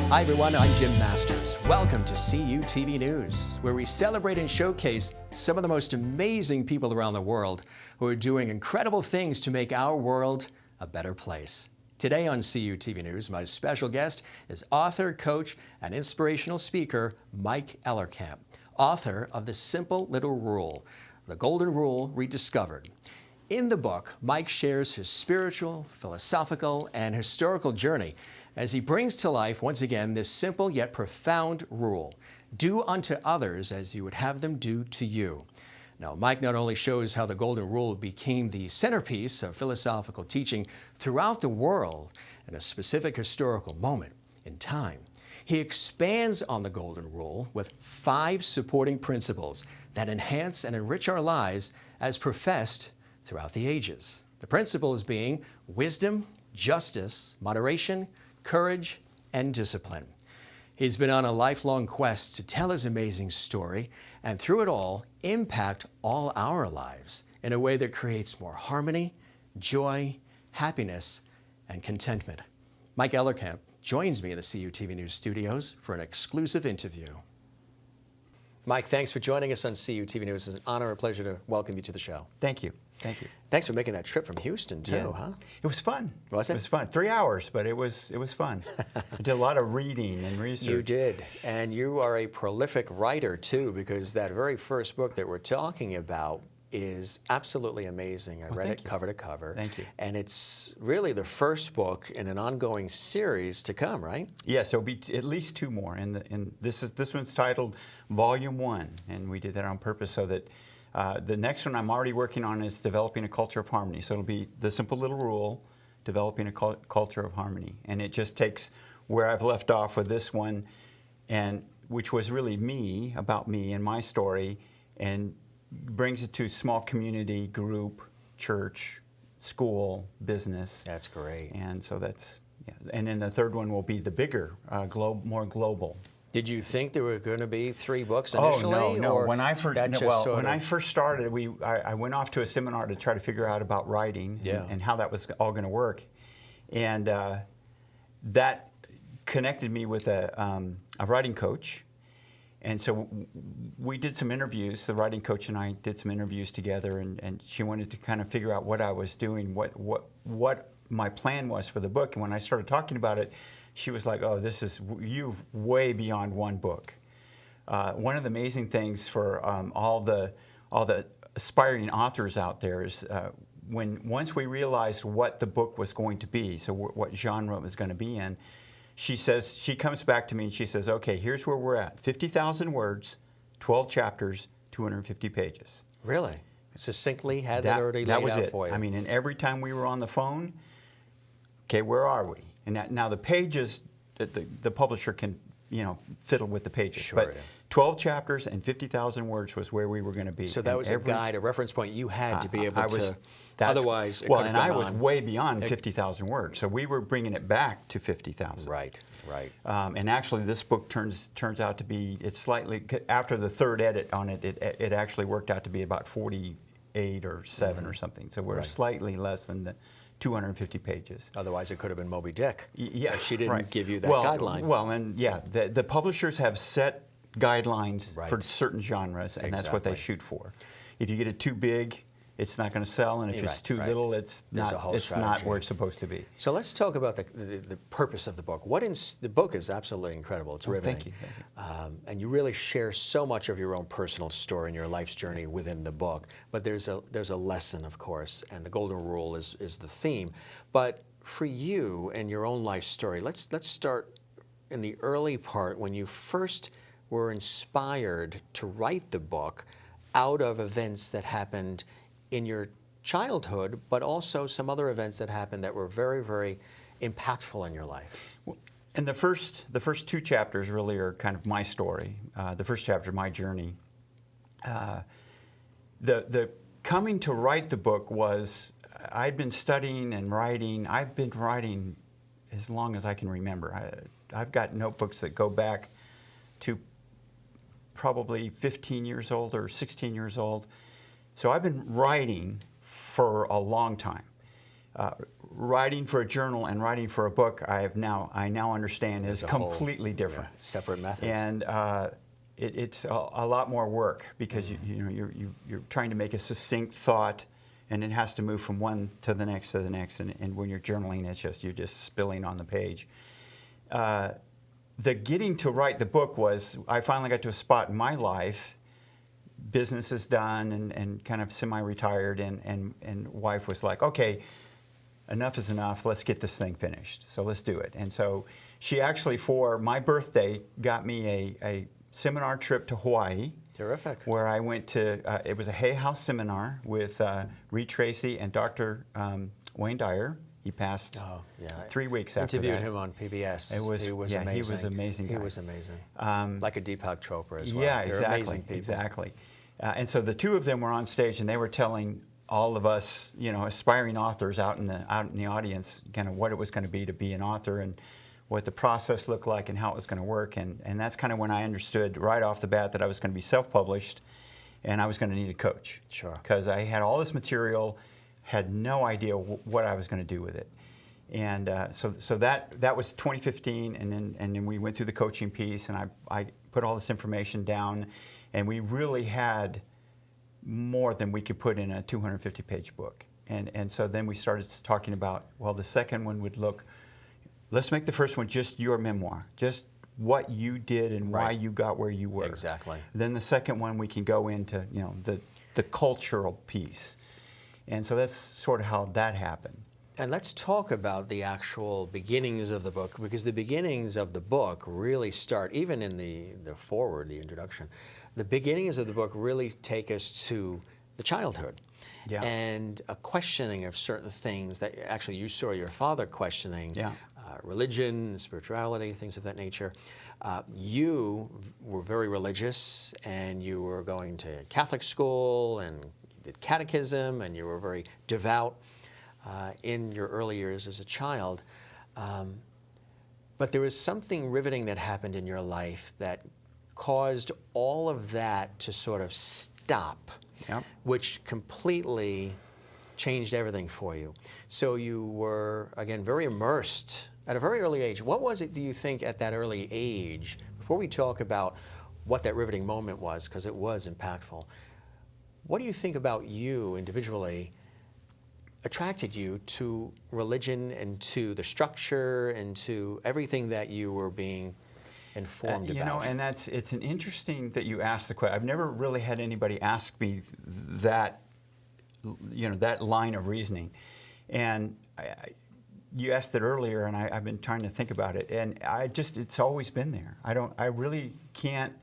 Hi everyone, I'm Jim Masters. Welcome to CUTV News, where we celebrate and showcase some of the most amazing people around the world who are doing incredible things to make our world a better place. Today on CUTV News, my special guest is author, coach, and inspirational speaker Mike Ellerkamp, author of The Simple Little Rule, The Golden Rule Rediscovered. In the book, Mike shares his spiritual, philosophical, and historical journey as he brings to life, once again, this simple yet profound rule: do unto others as you would have them do to you. Now, Mike not only shows how the Golden Rule became the centerpiece of philosophical teaching throughout the world in a specific historical moment in time, he expands on the Golden Rule with 5 supporting principles that enhance and enrich our lives as professed throughout the ages. The principles being wisdom, justice, moderation, courage, and discipline. He's been on a lifelong quest to tell his amazing story and through it all, impact all our lives in a way that creates more harmony, joy, happiness, and contentment. Mike Ellerkamp joins me in the CUTV News studios for an exclusive interview. Mike, thanks for joining us on CUTV News. It's an honor and a pleasure to welcome you to the show. Thank you. Thank you. Thanks for making that trip from Houston, too, huh? It was fun. Was it? It was fun. 3 hours, but it was fun. I did a lot of reading and research. You did. And you are a prolific writer, too, because that very first book that we're talking about is absolutely amazing. I read it cover to cover. Thank you. And it's really the first book in an ongoing series to come, right? Yes, there'll be at least 2 more. And this one's titled Volume 1, and we did that on purpose so that the next one I'm already working on is Developing a Culture of Harmony. So it'll be The Simple Little Rule, Developing a Culture of Harmony. And it just takes where I've left off with this one, and which was really me, about me and my story, and brings it to small community, group, church, school, business. That's great. And so that's, yeah. And then the third one will be the bigger, more global. Did you think there were going to be 3 books initially? Oh, no. Or when I first started, I went off to a seminar to try to figure out about writing and how that was all going to work. And that connected me with a writing coach. And so we did some interviews. The writing coach and I did some interviews together, and she wanted to kind of figure out what I was doing, what my plan was for the book. And when I started talking about it, she was like, "Oh, this is you way beyond one book." One of the amazing things for all the aspiring authors out there is once we realized what the book was going to be, so what genre it was going to be in. She comes back to me and she says, "Okay, here's where we're at. 50,000 words, 12 chapters, 250 pages." Really? Succinctly had that already laid out for you? I mean, and every time we were on the phone, okay, where are we? And now the pages, the publisher can, fiddle with the pages. Sure. But 12 chapters and 50,000 words was where we were going to be. So that was a guide, a reference point you had to be able to. Otherwise, it well, and I was way beyond 50,000 words. So we were bringing it back to 50,000. Right. And actually, this book turns out to be, it's slightly, after the 3rd edit on it, it actually worked out to be about 48 or 7 or something. So we're slightly less than the 250 pages. Otherwise, it could have been Moby Dick. Yeah, she didn't give you that guideline. Well, and yeah, the publishers have set guidelines for certain genres, and that's what they shoot for. If you get it too big, it's not going to sell, and if it's too little, it's not where it's supposed to be. So let's talk about the purpose of the book. The book is absolutely incredible. It's riveting. Thank you. And you really share so much of your own personal story and your life's journey within the book. But there's a lesson, of course, and the Golden Rule is the theme. But for you and your own life story, let's start in the early part when you first were inspired to write the book out of events that happened in your childhood, but also some other events that happened that were very, very impactful in your life. And the first 2 chapters really are kind of my story. The first chapter, my journey. The coming to write the book was, I'd been studying and writing. I've been writing as long as I can remember. I've got notebooks that go back to probably 15 years old or 16 years old. So I've been writing for a long time. writing for a journal and writing for a book, I now understand is completely different. Separate methods. And it's a lot more work because you're trying to make a succinct thought, and it has to move from one to the next to the next. And when you're journaling, you're just spilling on the page. The getting to write the book was, I finally got to a spot in my life, business is done and kind of semi-retired, and wife was like, okay, enough is enough, let's get this thing finished, so let's do it. And so she actually, for my birthday, got me a seminar trip to Hawaii. Terrific. Where I went to, it was a Hay House seminar with Reed Tracy and Dr. Wayne Dyer. He passed 3 weeks after that. Interviewed him on PBS. He was amazing. He was an amazing guy. He was amazing. Like a Deepak Chopra as well. Yeah, They're exactly. amazing people. Exactly. And so the two of them were on stage, and they were telling all of us, aspiring authors out in the audience, kind of what it was going to be an author, and what the process looked like, and how it was going to work. And that's kind of when I understood right off the bat that I was going to be self-published, and I was going to need a coach. Sure. Because I had all this material, had no idea what I was going to do with it. And so that was 2015, and then we went through the coaching piece, and I put all this information down, and we really had more than we could put in a 250-page book. And so then we started talking about, well, the second one would look, let's make the first one just your memoir, just what you did and why you got where you were. Exactly. Then the second one we can go into, the cultural piece. And so that's sort of how that happened. And let's talk about the actual beginnings of the book, because the beginnings of the book really start, even in the foreword, the introduction, the beginnings of the book really take us to the childhood. Yeah. And a questioning of certain things that actually you saw your father questioning, Yeah. Religion, spirituality, things of that nature. You were very religious, and you were going to Catholic school, and you did catechism, and you were very devout in your early years as a child. But there was something riveting that happened in your life that caused all of that to sort of stop, which completely changed everything for you. So you were, again, very immersed at a very early age. What was it, do you think, at that early age, before we talk about what that riveting moment was, because it was impactful, what do you think about you individually attracted you to religion and to the structure and to everything that you were being informed about? And it's an interesting that you asked the question. I've never really had anybody ask me that, that line of reasoning. And you asked it earlier, and I've been trying to think about it, and it's always been there. I really can't.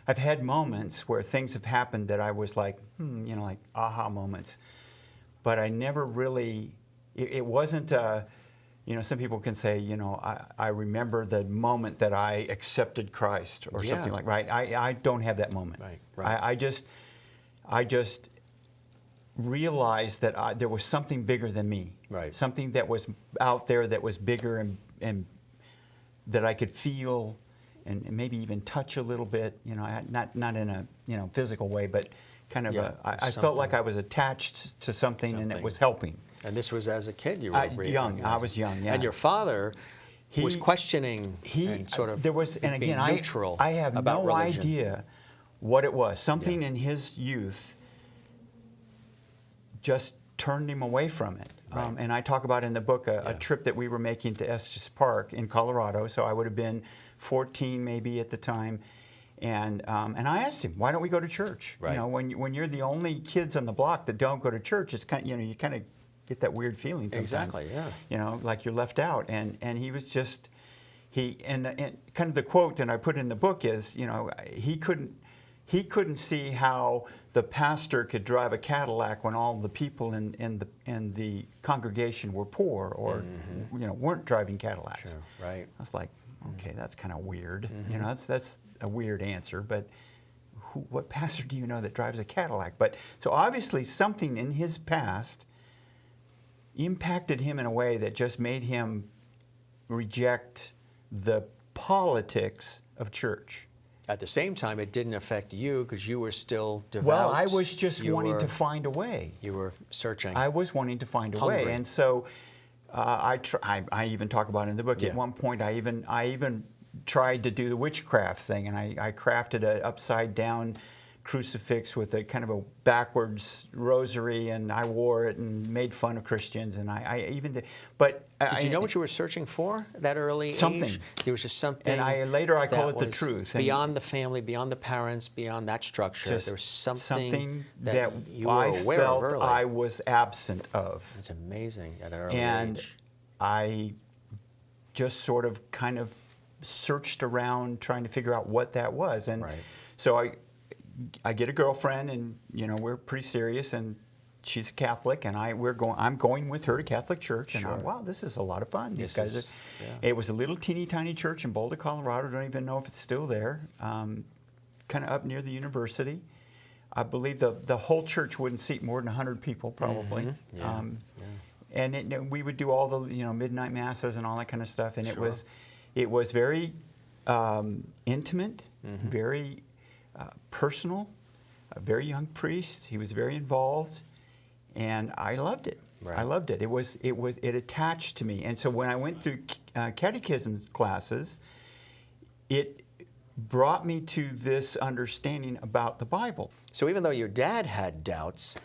I've had moments where things have happened that I was like, like aha moments. But I never really, it wasn't, some people can say, I remember the moment that I accepted Christ or something like, right? I don't have that moment. Right. I just realized that there was something bigger than me. Right. Something that was out there that was bigger and that I could feel and maybe even touch a little bit, not in a, physical way, but kind of I felt like I was attached to something and it was helping. And this was as a kid you were young. I was young, yeah. And your father was questioning and sort of there was, and again, neutral I have about no religion. idea what it was. Something in his youth just turned him away from it. Right. And I talk about in the book a trip that we were making to Estes Park in Colorado. So I would have been 14 maybe at the time. And I asked him, why don't we go to church? Right. When you're the only kids on the block that don't go to church, it's kind of, you kind of get that weird feeling sometimes. Exactly, yeah. Like you're left out. And he was just, and kind of the quote that I put in the book is, he couldn't see how the pastor could drive a Cadillac when all the people in the congregation were poor or weren't driving Cadillacs. Sure, right. I was like, okay, that's kind of weird. That's a weird answer, but what pastor do you know that drives a Cadillac? But so obviously something in his past impacted him in a way that just made him reject the politics of church. At the same time, it didn't affect you because you were still devout. Well, I was just wanting to find a way. You were searching. I was wanting to find a way, and so I even talk about it in the book. At one point, I even tried to do the witchcraft thing, and I crafted an upside down crucifix with a kind of a backwards rosary, and I wore it and made fun of Christians, and I even did. But did you know what you were searching for at that early something. age? There was just something. And later I call it the truth. Beyond the family, beyond the parents, beyond that structure, there was something that you were I aware felt of early. I was absent of. It's amazing at an early and age. I just sort of kind of searched around trying to figure out what that was, and so I get a girlfriend, and we're pretty serious, and she's Catholic, and I'm going with her to Catholic church, and wow, this is a lot of fun. These guys are. It was a little teeny tiny church in Boulder, Colorado. Don't even know if it's still there. Kind of up near the university. I believe the whole church wouldn't seat more than 100 people, probably. And we would do all the midnight masses and all that kind of stuff, and it was very intimate, very personal. A very young priest. He was very involved, and I loved it. I loved it. It attached to me, and so when I went through catechism classes, it brought me to this understanding about the Bible. So even though your dad had doubts,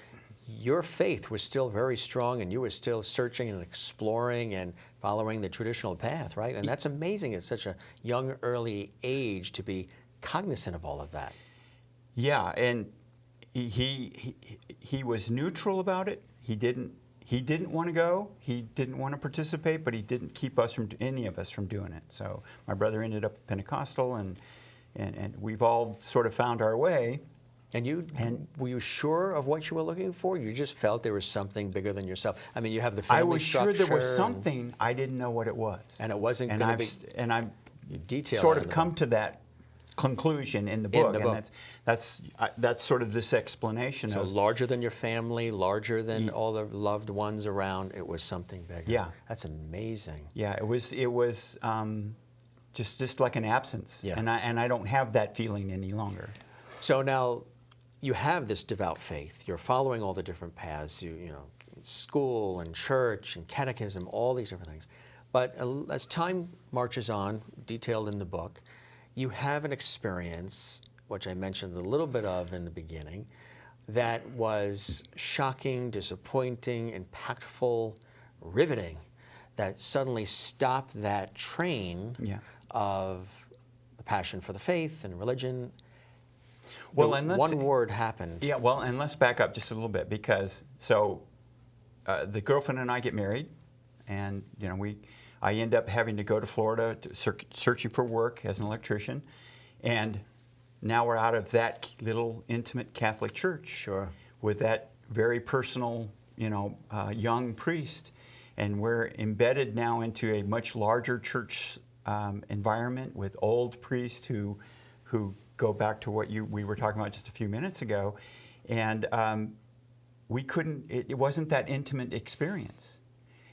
your faith was still very strong, and you were still searching and exploring and following the traditional path, right? And that's amazing at such a young, early age to be cognizant of all of that. Yeah, and he was neutral about it. He didn't want to go. He didn't want to participate, but he didn't keep any of us from doing it. So my brother ended up Pentecostal, and we've all sort of found our way. And were you sure of what you were looking for? You just felt there was something bigger than yourself. I mean, you have the family structure. I was sure there was something. I didn't know what it was. And it wasn't going to be. And I've detailed sort of come to that conclusion in the book, and that's sort of this explanation. So larger than your family, larger than all the loved ones around. It was something bigger. Yeah, that's amazing. Yeah, it was just like an absence. Yeah, and I don't have that feeling any longer. So now, you have this devout faith. You're following all the different paths. School and church and catechism, all these different things. But as time marches on, detailed in the book, you have an experience, which I mentioned a little bit of in the beginning, that was shocking, disappointing, impactful, riveting, that suddenly stopped that train of the passion for the faith and religion. Well, and one word happened. Yeah, well, and let's back up just a little bit, because the girlfriend and I get married, and I end up having to go to Florida searching for work as an electrician, and now we're out of that little intimate Catholic church with that very personal, young priest, and we're embedded now into a much larger church environment with old priests who go back to what we were talking about just a few minutes ago, and we couldn't. It wasn't that intimate experience,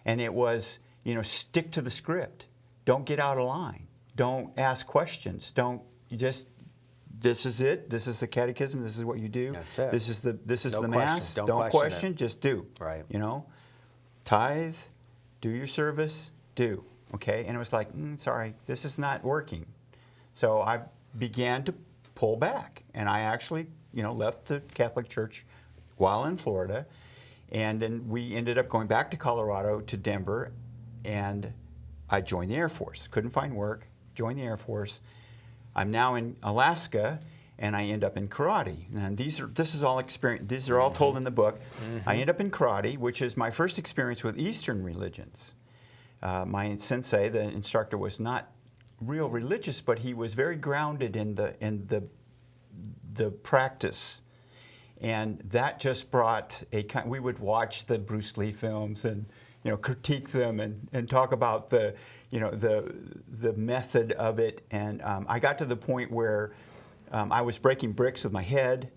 and it was. Stick to the script. Don't get out of line. Don't ask questions. This is it. This is the catechism. This is what you do. That's it. This is the question. Mass. Don't question. Just do. Right. Tithe, do your service, do. Okay. And it was like, sorry, this is not working. So I began to pull back, and I actually, left the Catholic Church while in Florida, and then we ended up going back to Colorado, to Denver. And I joined the Air Force. Couldn't find work, joined the Air Force. I'm now in Alaska, and I end up in karate. And this is all experience. These are all told in the book. I end up in karate, which is my first experience with Eastern religions. My sensei, the instructor, was not real religious, but he was very grounded in the practice. And that just brought we would watch the Bruce Lee films and critique them and talk about the method of it. And I got to the point where I was breaking bricks with my head,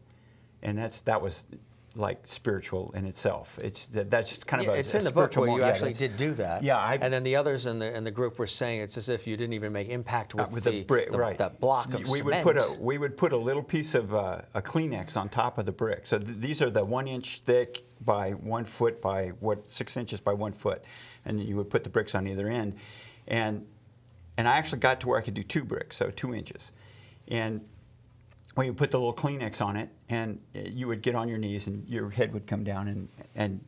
and that was like spiritual in itself. That's just kind of a it's in the book spiritual where you moment. actually did do that. Yeah, and then the others in the group were saying it's as if you didn't even make impact with the brick, right. That block of cement. We would put a little piece of a Kleenex on top of the brick. So these are the 1 inch thick by 1 foot by 6 inches by 1 foot, and you would put the bricks on either end, and I actually got to where I could do 2 bricks, so 2 inches, and when you put the little Kleenex on it, and you would get on your knees, and your head would come down, and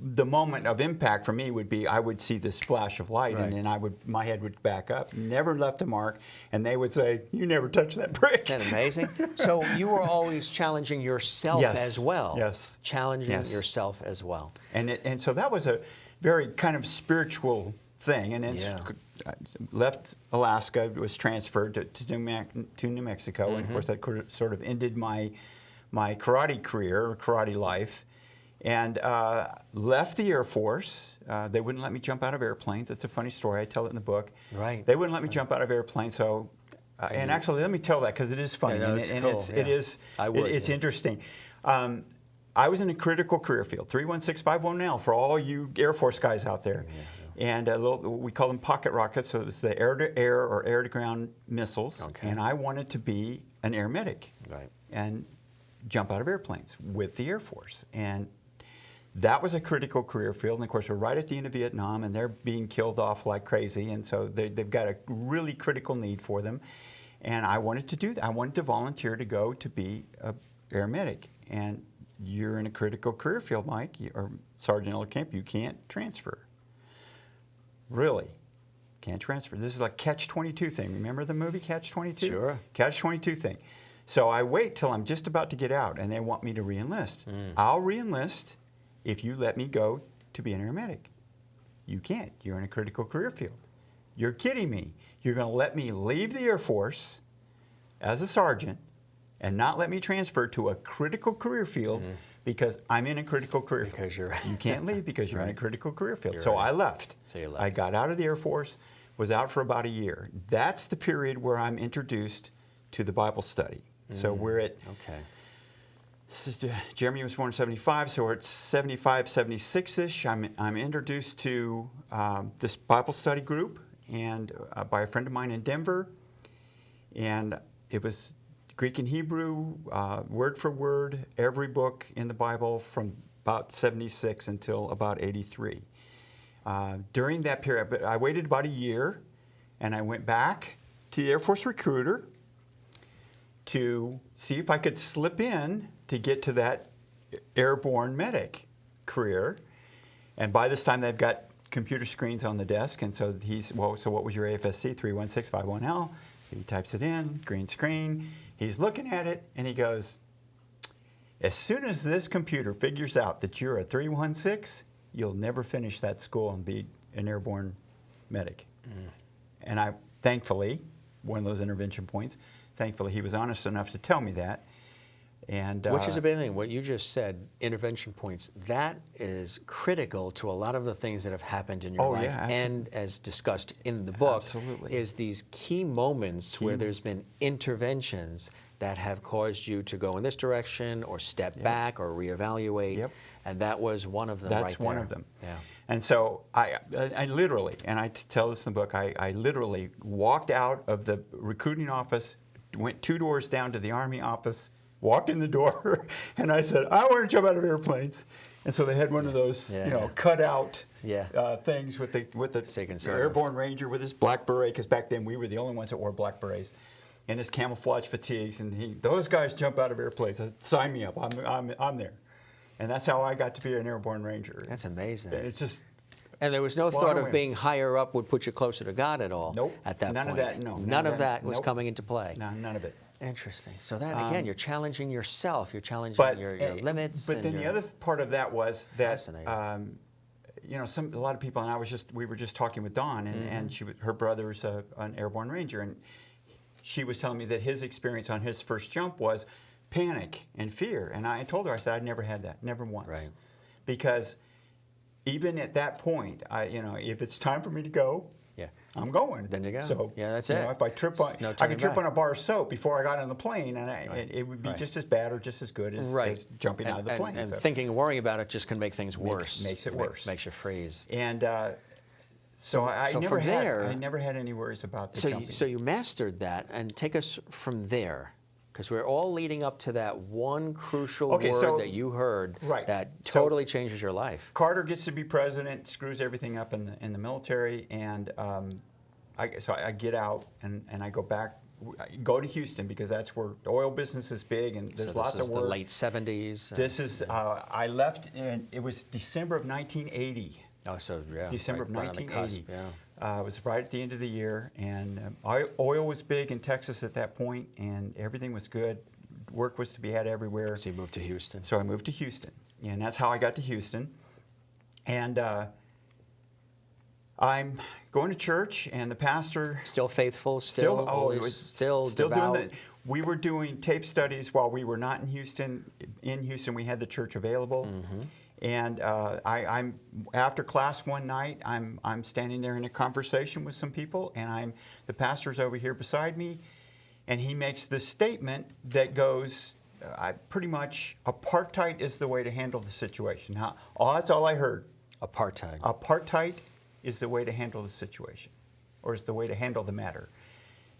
the moment of impact for me would be I would see this flash of light, right. and then my head would back up, never left a mark, and they would say, "You never touched that brick." Isn't that amazing? So you were always challenging yourself as well. Yes. Challenging yourself as well. And so that was a very kind of spiritual thing, and left Alaska, was transferred to New Mexico, and of course that sort of ended my karate career, karate life, and left the Air Force. They wouldn't let me jump out of airplanes. It's a funny story. I tell it in the book. Right. They wouldn't let me jump out of airplanes. So, and actually, let me tell that because it is funny, it's interesting. I was in a critical career field, 31651L for all you Air Force guys out there. Yeah. And we call them pocket rockets, so it was the air-to-air or air-to-ground missiles. Okay. And I wanted to be an air medic, right, and jump out of airplanes with the Air Force. And that was a critical career field. And of course, we're right at the end of Vietnam, and they're being killed off like crazy. And so they've got a really critical need for them. And I wanted to do that. I wanted to volunteer to go to be an air medic. And you're in a critical career field, Mike, or Sergeant Ella Kemp, you can't transfer. Really, can't transfer. This is a catch-22 thing. Remember the movie Catch-22? Sure. Catch-22 thing. So I wait till I'm just about to get out, and they want me to re-enlist. I'll re-enlist if you let me go to be an air medic. You can't. You're in a critical career field. You're kidding me. You're going to let me leave the Air Force as a sergeant and not let me transfer to a critical career field because I'm in a critical career field. Because you're You can't leave because you're in a critical career field. You're so right. I left. So you left. I got out of the Air Force, was out for about a year. That's the period where I'm introduced to the Bible study. So we're at, Jeremy was born in 75, so we're at 75, 76-ish. I'm introduced to this Bible study group and by a friend of mine in Denver. And it was Greek and Hebrew, word for word, every book in the Bible from about 76 until about 83. During that period, I waited about a year, and I went back to the Air Force recruiter to see if I could slip in to get to that airborne medic career. And by this time, they've got computer screens on the desk, and so so what was your AFSC? 31651L. He types it in, green screen. He's looking at it, and he goes, as soon as this computer figures out that you're a 316, you'll never finish that school and be an airborne medic. And I, thankfully, one of those intervention points, thankfully he was honest enough to tell me that. And which is a big thing. What you just said, intervention points, that is critical to a lot of the things that have happened in your life. Yeah, and as discussed in the book, absolutely, is these key moments where there's been interventions that have caused you to go in this direction or step back or reevaluate. And that was one of them. That's one of them. Yeah. And so I literally, and I tell this in the book, I literally walked out of the recruiting office, went 2 doors down to the Army office, walked in the door, and I said, I want to jump out of airplanes. And so they had one of those, cut out things with the airborne ranger with his black beret, because back then we were the only ones that wore black berets, and his camouflage fatigues. And those guys jump out of airplanes. Sign me up. I'm there. And that's how I got to be an airborne ranger. That's amazing. It's just. And there was no thought of being higher up would put you closer to God at all. Nope. At that point. None of that. No. None of that was coming into play. No, none of it. Interesting. So that again, you're challenging yourself. You're challenging your limits. But then the other part of that was that a lot of people, and we were just talking with Dawn, and her brother's an airborne ranger, and she was telling me that his experience on his first jump was panic and fear. And I told her, I said, I'd never had that, never once, because even at that point, if it's time for me to go, yeah, I'm going. Then you go. So yeah, that's it. If I trip on, No I could trip back. on a bar of soap before I got on the plane, and it would be just as bad or just as good as jumping out of the plane. And so. thinking and worrying about it just can make things worse. Makes it worse. Makes you freeze. And so I never had any worries about the jumping. So you mastered that, and take us from there. Because we're all leading up to that one crucial word that you heard that totally changes your life. Carter gets to be president, screws everything up in the military, and so I get out and I go back, go to Houston because that's where the oil business is big and there's lots of work. The late 70s. This is I left and it was December of 1980. Oh, so yeah. December of 1980. On the cusp, yeah. It was right at the end of the year, and oil was big in Texas at that point, and everything was good. Work was to be had everywhere. So you moved to Houston. So I moved to Houston, and that's how I got to Houston. And I'm going to church, and the pastor still faithful, still devout. doing that. We were doing tape studies while we were not in Houston. In Houston, we had the church available. Mm-hmm. And I'm after class one night, I'm standing there in a conversation with some people, and the pastor's over here beside me, and he makes this statement that goes, pretty much, apartheid is the way to handle the situation. That's all I heard. Apartheid. Apartheid is the way to handle the situation, or is the way to handle the matter.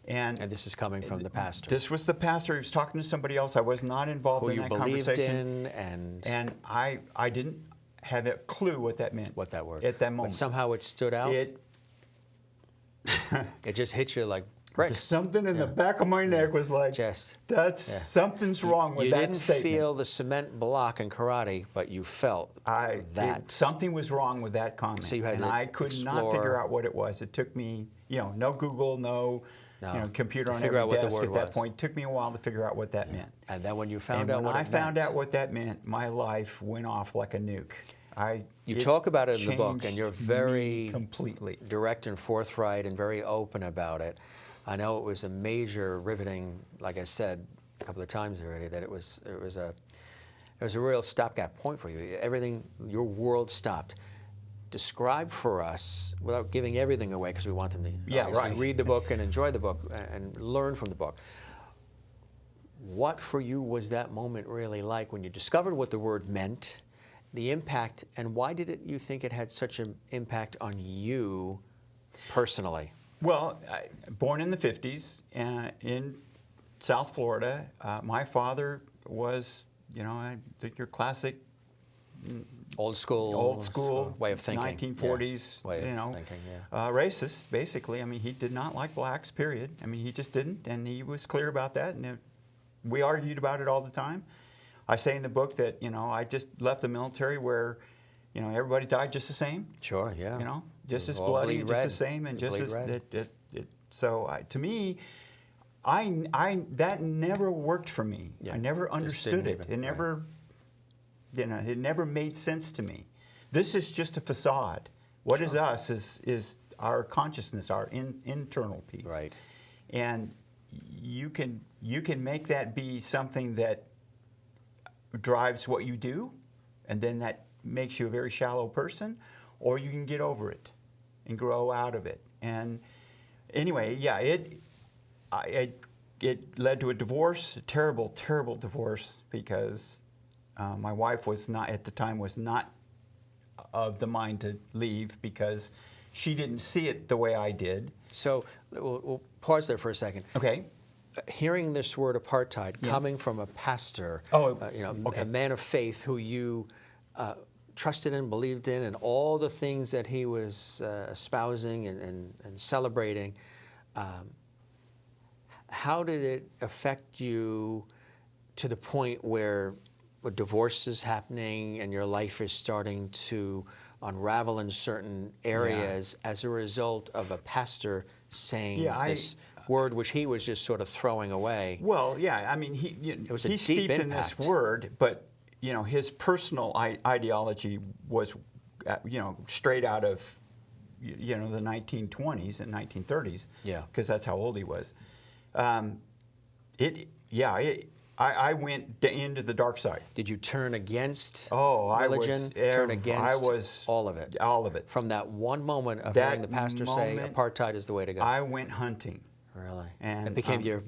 And this is coming from the pastor. This was the pastor. He was talking to somebody else. I was not involved in that conversation. Who you believed in, and I didn't have a clue what that meant. What that word. At that moment. But somehow it stood out. It just hit you like bricks. Something in the back of my neck was like, something's wrong with that statement. You didn't feel the cement block in karate, but you felt that. Something was wrong with that comment. So you had and I could not figure out what it was. It took me, no Google, no computer on every desk at that point. It took me a while to figure out what that meant. And then when you found out what it meant. When I found out what that meant, my life went off like a nuke. You talk about it in the book, and you're very completely direct and forthright and very open about it. I know it was a major riveting, like I said a couple of times already, that it was a real stopgap point for you. Everything, your world stopped. Describe for us, without giving everything away, because we want them to read the book and enjoy the book and learn from the book. What for you was that moment really like when you discovered what the word meant, the impact, and why did you think it had such an impact on you personally? Well, born in the 50s in South Florida. My father was, I think your classic old school way of thinking. 1940s, racist, basically. I mean, he did not like blacks, period. I mean, he just didn't, and he was clear about that, and we argued about it all the time. I say in the book that, I just left the military where, everybody died just the same. Sure, yeah. Just as bloody, and just the same, and just as so to me, that never worked for me. Yeah. I never understood it. It never, it never made sense to me. This is just a facade. What is us is our consciousness, our internal piece. Right. And you can make that be something that drives what you do, and then that makes you a very shallow person, or you can get over it and grow out of it. And anyway, yeah, it led to a divorce, a terrible, terrible divorce, because my wife was not, at the time, was not of the mind to leave because she didn't see it the way I did. So we'll pause there for a second. Okay. Hearing this word apartheid coming from a pastor, a man of faith who you trusted and believed in, and all the things that he was espousing and celebrating, how did it affect you to the point where a divorce is happening and your life is starting to unravel in certain areas as a result of a pastor saying this word which he was just sort of throwing away? Well, yeah, I mean, he's steeped in this word, but his personal ideology was, straight out of, the 1920s and 1930s. Yeah. Because that's how old he was. I went into the dark side. Did you turn against religion? Turn against I was all of it? All of it. From that one moment of hearing the pastor say apartheid is the way to go. I went hunting. Really? And it became you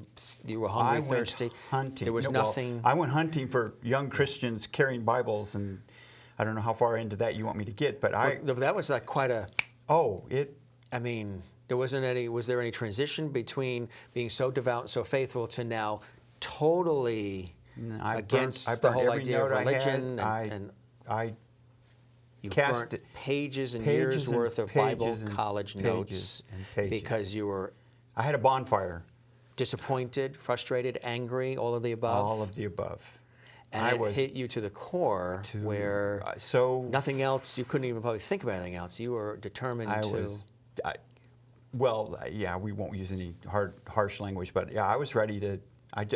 were hungry, thirsty. Hunting. There was nothing. I went hunting for young Christians carrying Bibles, and I don't know how far into that you want me to get, but that was like quite a. I mean, there wasn't any. Was there any transition between being so devout and so faithful to now totally against the whole idea of religion? You burnt pages and years worth of Bible college notes because you were. I had a bonfire. Disappointed, frustrated, angry, all of the above? All of the above. And it hit you to the core where nothing else, you couldn't even probably think about anything else. You were determined yeah, we won't use any harsh language, but yeah, I was ready to,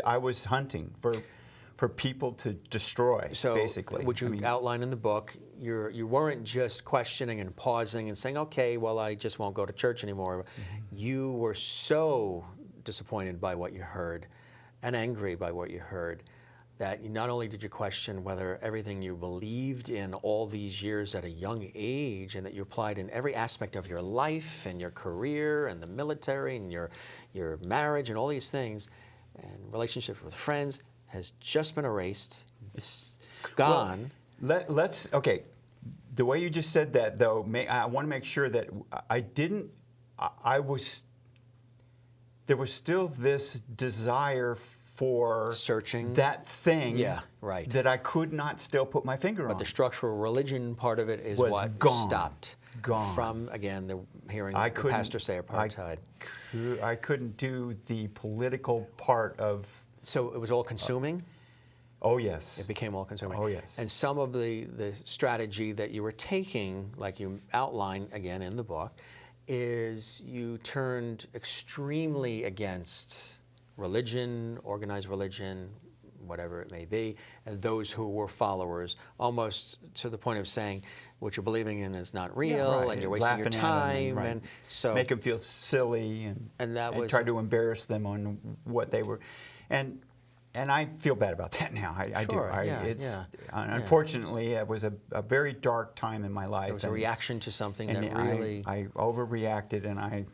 I was hunting for people to destroy, basically. Which you outline in the book, you weren't just questioning and pausing and saying, okay, well, I just won't go to church anymore. You were so disappointed by what you heard and angry by what you heard that not only did you question whether everything you believed in all these years at a young age and that you applied in every aspect of your life and your career and the military and your marriage and all these things and relationships with friends has just been erased, gone. Well, okay, the way you just said that, though, I want to make sure that there was still this desire for searching that thing right. that I could not still put my finger on. But the structural religion part of it is what stopped from, again, hearing the pastor say apartheid. I couldn't do the political part of... So it was all consuming? Oh, yes. It became all consuming. Oh, yes. And some of the strategy that you were taking, like you outline again in the book, is you turned extremely against religion, organized religion, whatever it may be, and those who were followers, almost to the point of saying what you're believing in is not real, and you're wasting your time, and so make them feel silly, and try to embarrass them on what they were, and I feel bad about that now. I do. Unfortunately, it was a very dark time in my life. It was a reaction to something that really I overreacted, and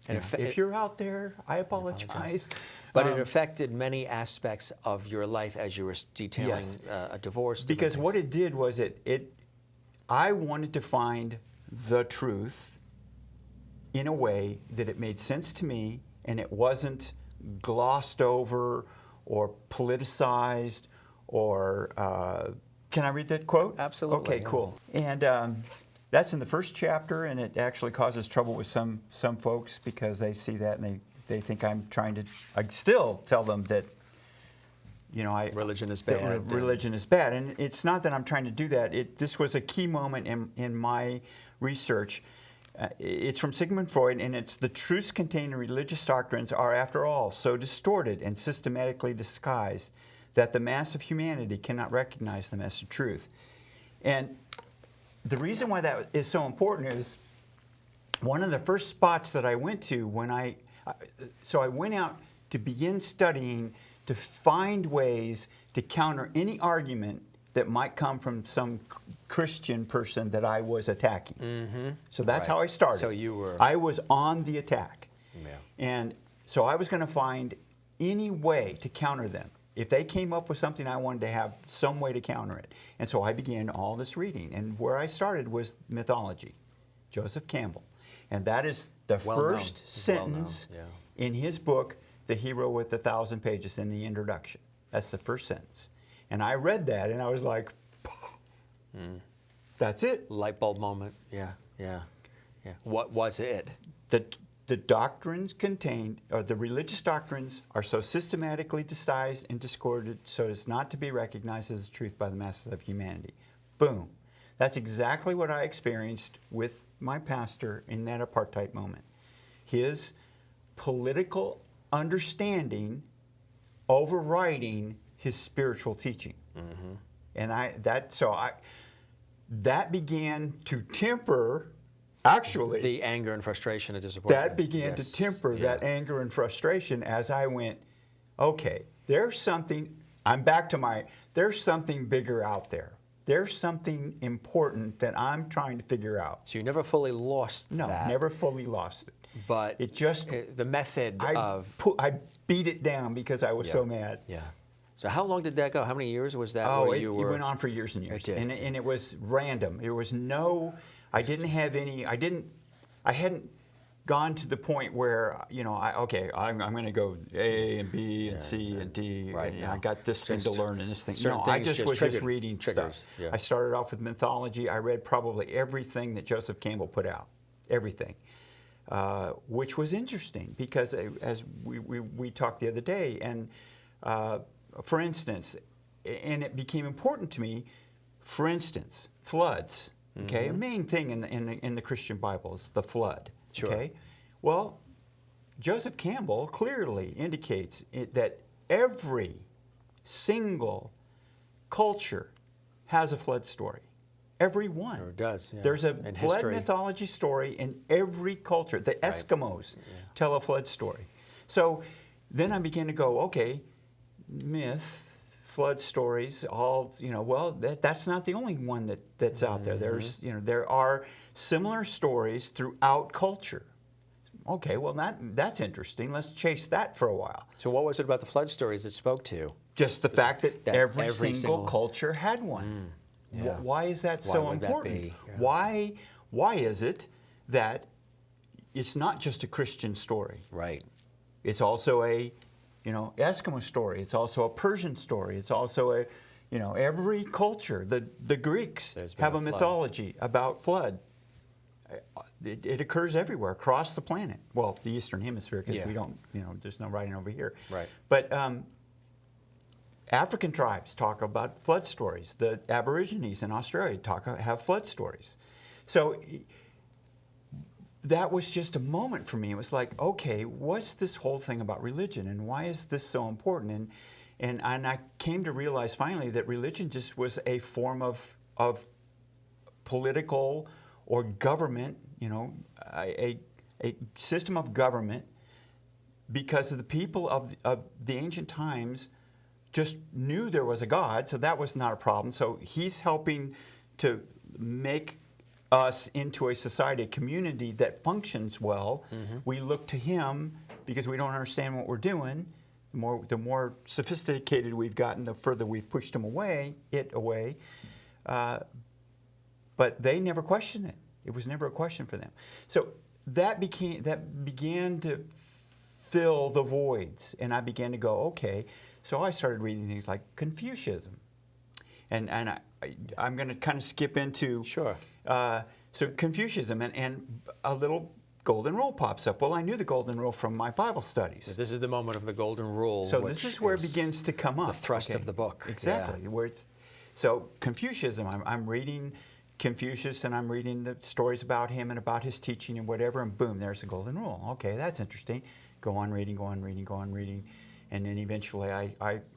if you're out there, I apologize. But it affected many aspects of your life as you were detailing a divorce. Because what it did was I wanted to find the truth in a way that it made sense to me and it wasn't glossed over or politicized or, can I read that quote? Absolutely. Okay, cool. And that's in the first chapter, and it actually causes trouble with some folks because they see that and they think I'm trying to. I still tell them that, religion is bad. Religion is bad, and it's not that I'm trying to do that. This was a key moment in my research. It's from Sigmund Freud, and it's the truths contained in religious doctrines are, after all, so distorted and systematically disguised that the mass of humanity cannot recognize them as the truth. And the reason why that is so important is one of the first spots that I went to when I went out to begin studying to find ways to counter any argument that might come from some Christian person that I was attacking. Mm-hmm. So that's how I started. So I was on the attack. Yeah. And so I was going to find any way to counter them. If they came up with something, I wanted to have some way to counter it. And so I began all this reading. And where I started was mythology, Joseph Campbell. And that is the first sentence in his book, The Hero with 1,000 Pages, in the introduction. That's the first sentence. And I read that, and I was like, that's it. Light bulb moment. Yeah. What was it? The doctrines contained, or the religious doctrines, are so systematically disguised and distorted so as not to be recognized as the truth by the masses of humanity. Boom. That's exactly what I experienced with my pastor in that apartheid moment. His political understanding overriding his spiritual teaching. Mm-hmm. And that began to temper, actually, the anger and frustration and disappointment. That began to temper that anger and frustration as I went, okay, there's something, I'm back to there's something bigger out there. There's something important that I'm trying to figure out. So you never fully lost that? No, never fully lost it. But it just the method I beat it down because I was so mad. Yeah. So how long did that go? How many years was that? Oh, it went on for years and years. It did. And it was random. There was I hadn't gone to the point where, I'm going to go A and B and C and D. Right. And I got this thing to learn and this thing. No, I was just reading stuff. Yeah. I started off with mythology. I read probably everything that Joseph Campbell put out. Everything. Which was interesting because as we talked the other day, and for instance, and it became important to me, for instance, floods. Okay, a main thing in the Christian Bible is the flood. Sure. Okay, well, Joseph Campbell clearly indicates that every single culture has a flood story. Every one. Or does. Yeah. There's a in flood history. mythology story in every culture. The Eskimos tell a flood story. So then I began to go, okay, myth, flood stories, all, that's not the only one that's out there. There's, there are similar stories throughout culture. Okay, well, that's interesting. Let's chase that for a while. So what was it about the flood stories that spoke to you? Just the fact that every single culture had one. Yeah. Why is that so important? That be? Yeah. Why is it that it's not just a Christian story? Right. It's also a, Eskimo story. It's also a Persian story. It's also every culture. The Greeks have a mythology about flood. It occurs everywhere across the planet. Well, the Eastern Hemisphere, because we don't, there's no writing over here. Right. But African tribes talk about flood stories. The Aborigines in Australia have flood stories. So that was just a moment for me. It was like, okay, what's this whole thing about religion, and why is this so important? And I came to realize finally that religion just was a form of political or government, a system of government, because of the people of the ancient times just knew there was a God, so that was not a problem. So he's helping to make us into a society, a community that functions well. We look to him because we don't understand what we're doing. The more sophisticated we've gotten, the further we've pushed him away. But they never questioned it. It was never a question for them. So that began to fill the voids, and I began to go, okay. So I started reading things like Confucianism, and I'm going to kind of skip into so Confucianism, and a little golden rule pops up. Well, I knew the golden rule from my Bible studies. This is the moment of the golden rule. So this is where it begins to come up. The thrust of the book. Exactly. Yeah. So Confucianism, I'm reading Confucius, and I'm reading the stories about him and about his teaching and whatever, and boom, there's the golden rule. Okay, that's interesting. Go on reading. And then eventually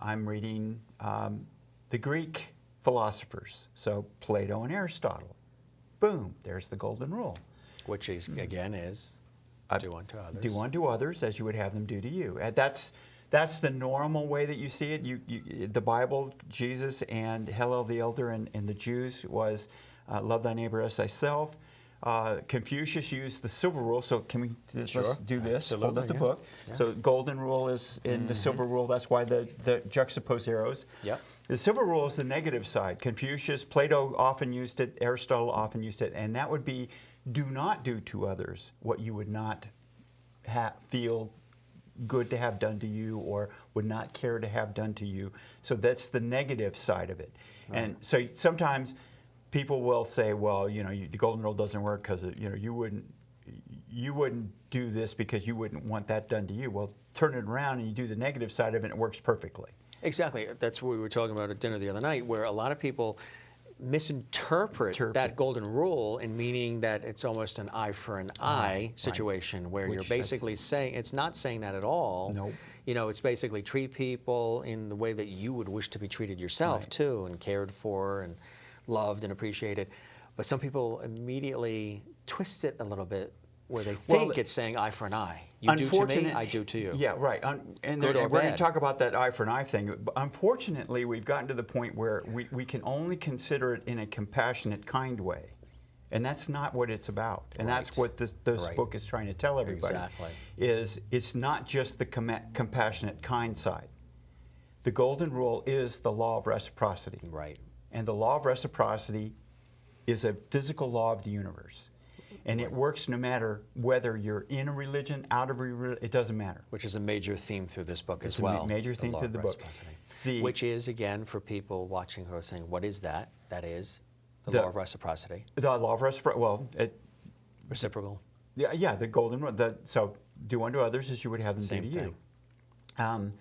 I'm reading the Greek philosophers, so Plato and Aristotle. Boom, there's the golden rule. Which is, again, is do unto others. Do unto others as you would have them do to you. And that's the normal way that you see it. The Bible, Jesus and Hillel the Elder and the Jews was love thy neighbor as thyself. Confucius used the silver rule, so can we let's do this? Absolutely, hold up the book. Yeah. So golden rule is in the silver rule. That's why the juxtaposed arrows. Yep. The silver rule is the negative side. Confucius, Plato often used it, Aristotle often used it, and that would be do not do to others what you would not feel good to have done to you or would not care to have done to you. So that's the negative side of it. Right. And so sometimes people will say, well, the golden rule doesn't work because you wouldn't do this because you wouldn't want that done to you. Well, turn it around and you do the negative side of it, and it works perfectly. Exactly. That's what we were talking about at dinner the other night, where a lot of people misinterpret that golden rule in meaning that it's almost an eye for an eye situation, where you're basically saying, it's not saying that at all. Nope. It's basically treat people in the way that you would wish to be treated yourself too, and cared for and loved and appreciated. But some people immediately twist it a little bit where they think it's saying eye for an eye. You do to me, I do to you. Yeah, right. And we're going to talk about that eye for an eye thing. But unfortunately, we've gotten to the point where we can only consider it in a compassionate, kind way. And that's not what it's about. And that's what this book is trying to tell everybody. Exactly. Is it's not just the compassionate, kind side. The golden rule is the law of reciprocity. Right. And the law of reciprocity is a physical law of the universe. And it works no matter whether you're in a religion, out of a religion, it doesn't matter. Which is a major theme through this book as It's well. a major theme through the book. Which is, again, for people watching who are saying, what is that? That is the law of reciprocity. The law of reciprocity, well, reciprocal. Yeah, the golden rule. So do unto others as you would have them Same do to thing. you.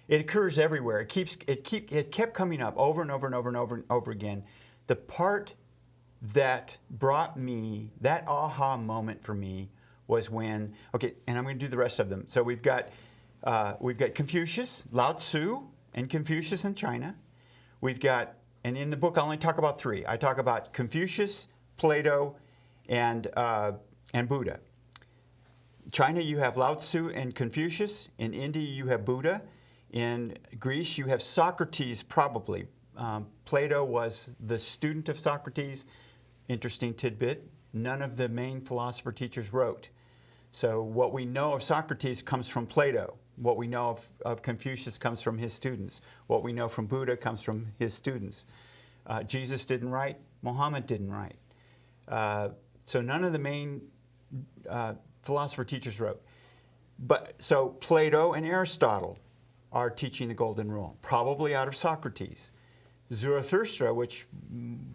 It occurs everywhere. It kept coming up over and over and over and over and over again. The part that brought me, that aha moment for me was when, okay, and I'm going to do the rest of them. So we've got Confucius, Lao Tzu, and Confucius in China. We've got, and in the book I only talk about three. I talk about Confucius, Plato, and Buddha. China, you have Lao Tzu and Confucius. In India, you have Buddha. In Greece, you have Socrates, probably. Plato was the student of Socrates. Interesting tidbit, none of the main philosopher teachers wrote. So what we know of Socrates comes from Plato. What we know of Confucius comes from his students. What we know from Buddha comes from his students. Jesus didn't write, Muhammad didn't write. So none of the main philosopher teachers wrote. So Plato and Aristotle are teaching the golden rule, probably out of Socrates. Zarathustra, which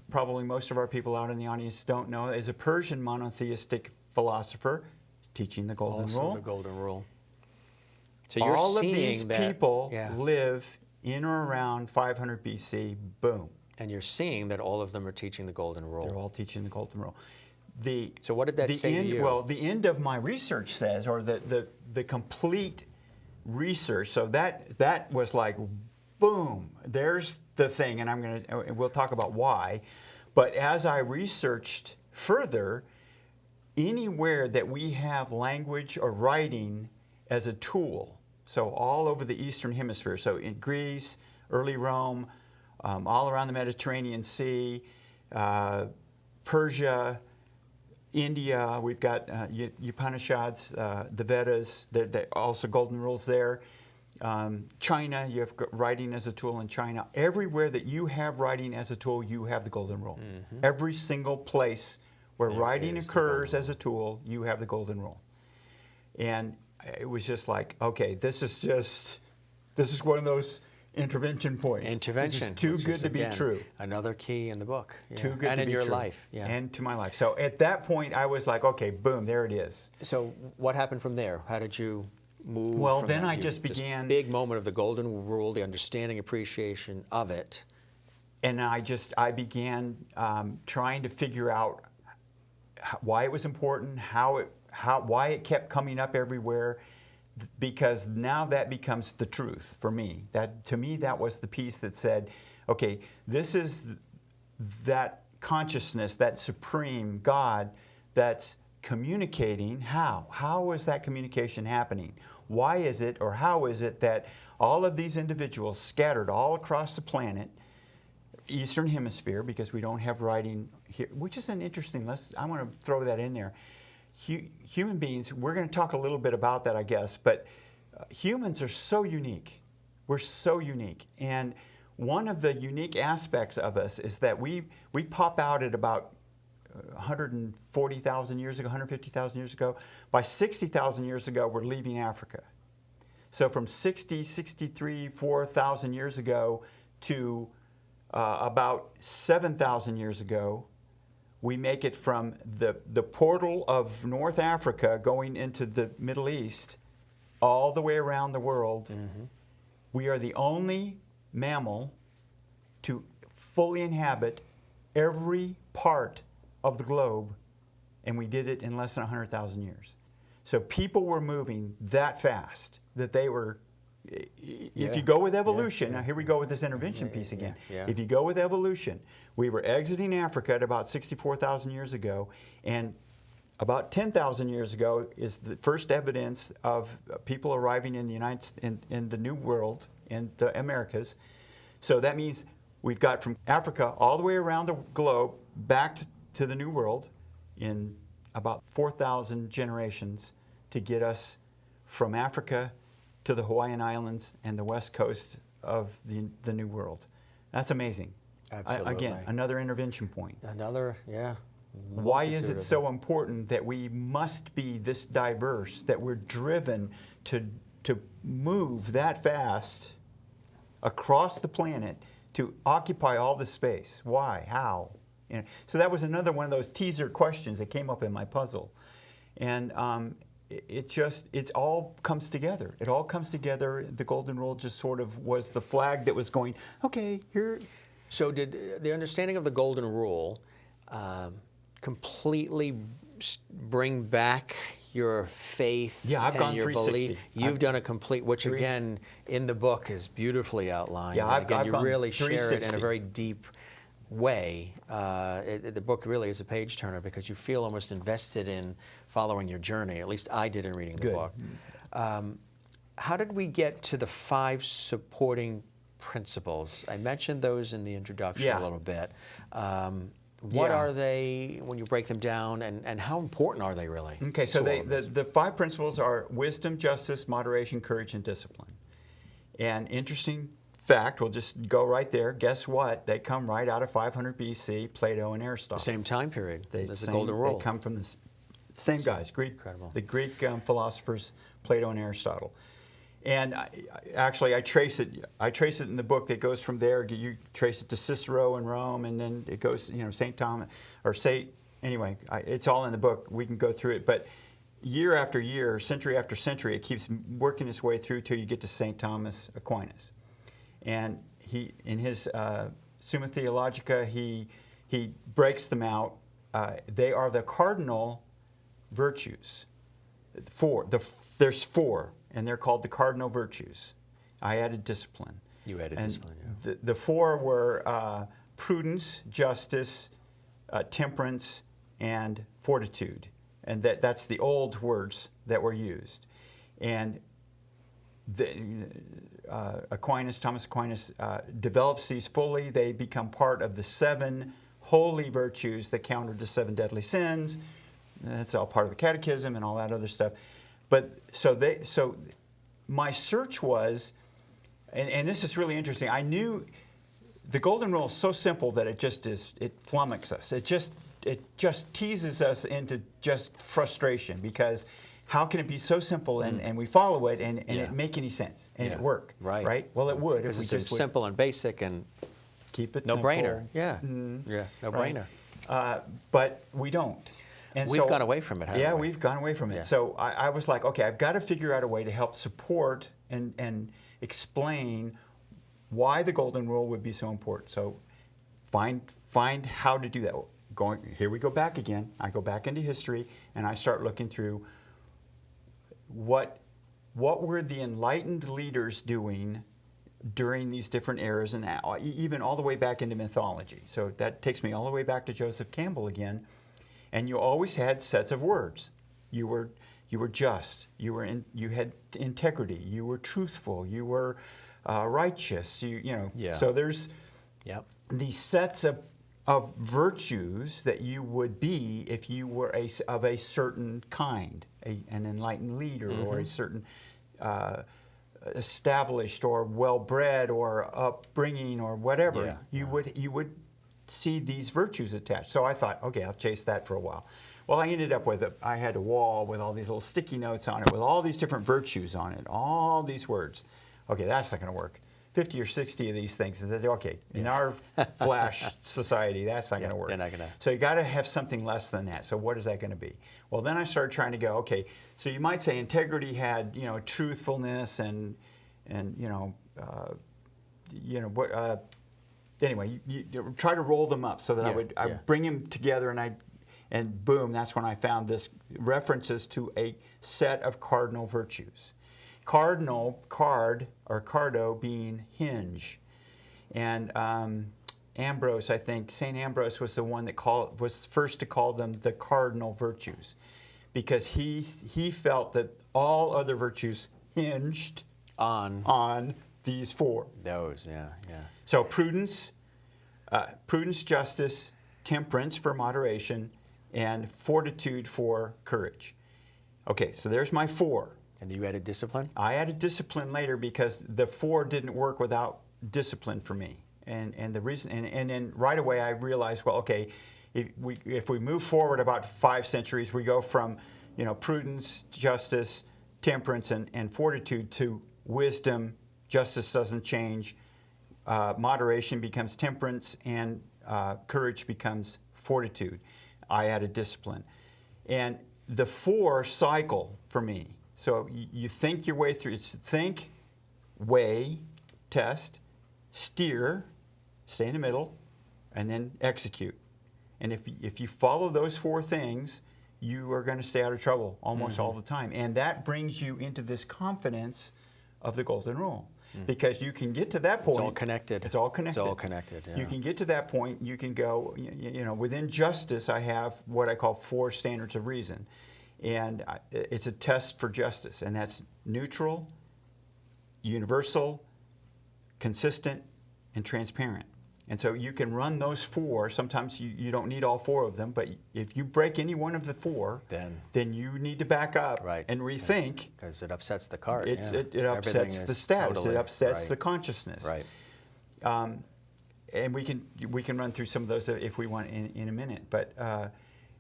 probably most of our people out in the audience don't know, is a Persian monotheistic philosopher teaching the golden rule. Also the golden rule. So you're all seeing of these that, people live in or around 500 BC, boom. And you're seeing that all of them are teaching the golden rule. They're all teaching the golden rule. So what did that say to you? Well, the end of my research says, or the complete research, so that was like, boom, there's the thing, and we'll talk about why. But as I researched further, anywhere that we have language or writing as a tool, so all over the Eastern Hemisphere, so in Greece, early Rome, all around the Mediterranean Sea, Persia, India, we've got Upanishads, the Vedas, they're also golden rules there. China, you have writing as a tool in China. Everywhere that you have writing as a tool, you have the golden rule. Mm-hmm. Every single place where writing occurs as a tool, you have the golden rule. And it was just like, okay, this is one of those intervention points. Intervention. This is too good to be true. Another key in the book. Yeah. Too good to be true. And in your life. Yeah. And to my life. So at that point, I was like, okay, boom, there it is. So what happened from there? How did you move? Well, from then that? I just began. Big moment of the golden rule, the understanding, appreciation of it. And I began trying to figure out why it was important, why it kept coming up everywhere, because now that becomes the truth for me. To me, that was the piece that said, okay, this is that consciousness, that supreme God that's communicating. How is that communication happening? Why is it, or how is it that all of these individuals scattered all across the planet, Eastern Hemisphere, because we don't have writing here, which is an interesting, I want to throw that in there. Human beings, we're going to talk a little bit about that, I guess, but humans are so unique. We're so unique. And one of the unique aspects of us is that we pop out at about 140,000 years ago, 150,000 years ago. By 60,000 years ago, we're leaving Africa. So from 4,000 years ago to about 7,000 years ago, we make it from the portal of North Africa going into the Middle East all the way around the world. Mm-hmm. We are the only mammal to fully inhabit every part of the globe, and we did it in less than 100,000 years. So people were moving that fast that they were, if you go with evolution, now here we go with this intervention piece again. If you go with evolution, we were exiting Africa at about 64,000 years ago, and about 10,000 years ago is the first evidence of people arriving in the in the New World, in the Americas. So that means we've got from Africa all the way around the globe back to the New World in about 4,000 generations to get us from Africa to the Hawaiian Islands and the west coast of the New World. That's amazing. Absolutely. Again, another intervention point. Another, yeah. Why is it so important that we must be this diverse, that we're driven to move that fast across the planet to occupy all the space? Why? How? You know, so that was another one of those teaser questions that came up in my puzzle. And it all comes together. It all comes together. The Golden Rule just sort of was the flag that was going, okay, here. So did the understanding of the Golden Rule completely bring back your faith I've and gone your 360. belief? You've done a complete, which again, in the book is beautifully outlined. Yeah, Again, you really share it in 360. a very deep way. The book really is a page turner because you feel almost invested in following your journey. At least I did in reading the book. How did we get to the 5 supporting principles? I mentioned those in the introduction a little bit. What are they when you break them down, and how important are they really? Okay, so the 5 principles are wisdom, justice, moderation, courage, and discipline. And interesting fact, we'll just go right there. Guess what? They come right out of 500 BC, Plato and Aristotle. The same time period as the same, Golden Rule. They come from the same guys, the Greek philosophers, Plato and Aristotle. And actually, I trace it in the book. That goes from there. You trace it to Cicero in Rome, and then it goes, St. Thomas or St. Anyway, it's all in the book. We can go through it, but year after year, century after century, it keeps working its way through till you get to St. Thomas Aquinas. And he, in his Summa Theologica, he breaks them out. They are the cardinal virtues. There's 4. And they're called the cardinal virtues. I added discipline. You added discipline, yeah. The 4 were prudence, justice, temperance, and fortitude. And that's the old words that were used. And Thomas Aquinas develops these fully. They become part of the 7 holy virtues that counter the 7 deadly sins. That's all part of the catechism and all that other stuff. But so my search was, and this is really interesting. I knew the Golden Rule is so simple that it flummoxes us. It just teases us into just frustration, because how can it be so simple and we follow it and it make any sense and it work? Right? Well, it would. Because it's simple and basic and keep it no simple. brainer. Yeah. Yeah. No brainer. But we don't. And we've gone away from it, haven't we? Yeah, we've gone away from it. Yeah. So I was like, okay, I've got to figure out a way to help support and explain why the Golden Rule would be so important. So find how to do that. Here we go back again. I go back into history and I start looking through what were the enlightened leaders doing during these different eras, and even all the way back into mythology. So that takes me all the way back to Joseph Campbell again. And you always had sets of words. You were just. You had integrity. You were truthful. You were righteous. So there's these sets of virtues that you would be if you were of a certain kind, an enlightened leader, or a certain established or well-bred or upbringing or whatever. You would see these virtues attached. So I thought, okay, I'll chase that for a while. Well, I ended up with I had a wall with all these little sticky notes on it with all these different virtues on it, all these words. Okay, that's not going to work. 50 or 60 of these things. And okay, in our flash society, that's not going to work. They're not gonna. So you got to have something less than that. So what is that going to be? Well, then I started trying to go, okay, so you might say integrity had, truthfulness and anyway, you try to roll them up so that I would bring them together, and boom, that's when I found this references to a set of cardinal virtues. Cardinal, card, or cardo being hinge. And Ambrose, I think, St. Ambrose was the one that was first to call them the cardinal virtues, because he felt that all other virtues hinged on these four. Those, yeah. So prudence, justice, temperance for moderation, and fortitude for courage. Okay, so there's my four. And you added discipline? I added discipline later because the four didn't work without discipline for me. And the reason, and then right away I realized, well, okay, if we move forward about 5 centuries, we go from, prudence, justice, temperance, and fortitude to wisdom. Justice doesn't change. Moderation becomes temperance, and courage becomes fortitude. I added discipline. And the four cycle for me. So you think your way through. It's think, weigh, test, steer, stay in the middle, and then execute. And if you follow those four things, you are going to stay out of trouble almost all the time. And that brings you into this confidence of the golden rule. Because you can get to that point. It's all connected. It's all connected. It's all connected, yeah. You can get to that point. You can go, within justice, I have what I call 4 standards of reason. And it's a test for justice. And that's neutral, universal, consistent, and transparent. And so you can run those 4. Sometimes you don't need all 4 of them, but if you break any one of the 4, then you need to back up and rethink. Because it upsets the cart. It upsets the status. It upsets the consciousness. Right. And we can run through some of those if we want in a minute. But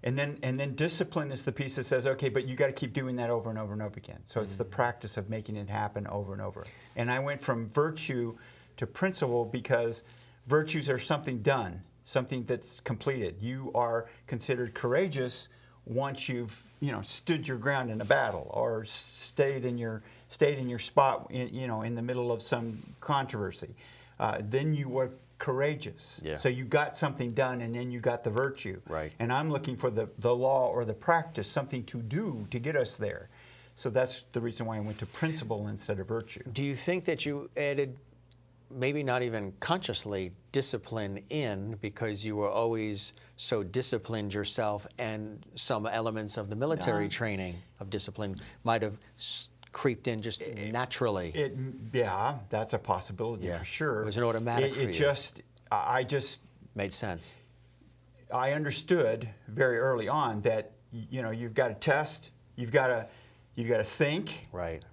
and then discipline is the piece that says, okay, but you got to keep doing that over and over and over again. So it's the practice of making it happen over and over. And I went from virtue to principle because virtues are something done, something that's completed. You are considered courageous once you've stood your ground in a battle or stayed in your spot in the middle of some controversy. Then you were courageous. Yeah. So you got something done, and then you got the virtue. Right. And I'm looking for the law or the practice, something to do to get us there. So that's the reason why I went to principle instead of virtue. Do you think that you added, maybe not even consciously, discipline in because you were always so disciplined yourself, and some elements of the military training of discipline might have creeped in just naturally? Yeah, that's a possibility for sure. It was an automatic for you. I just made sense. I understood very early on that you've got to test, you've got to think, right?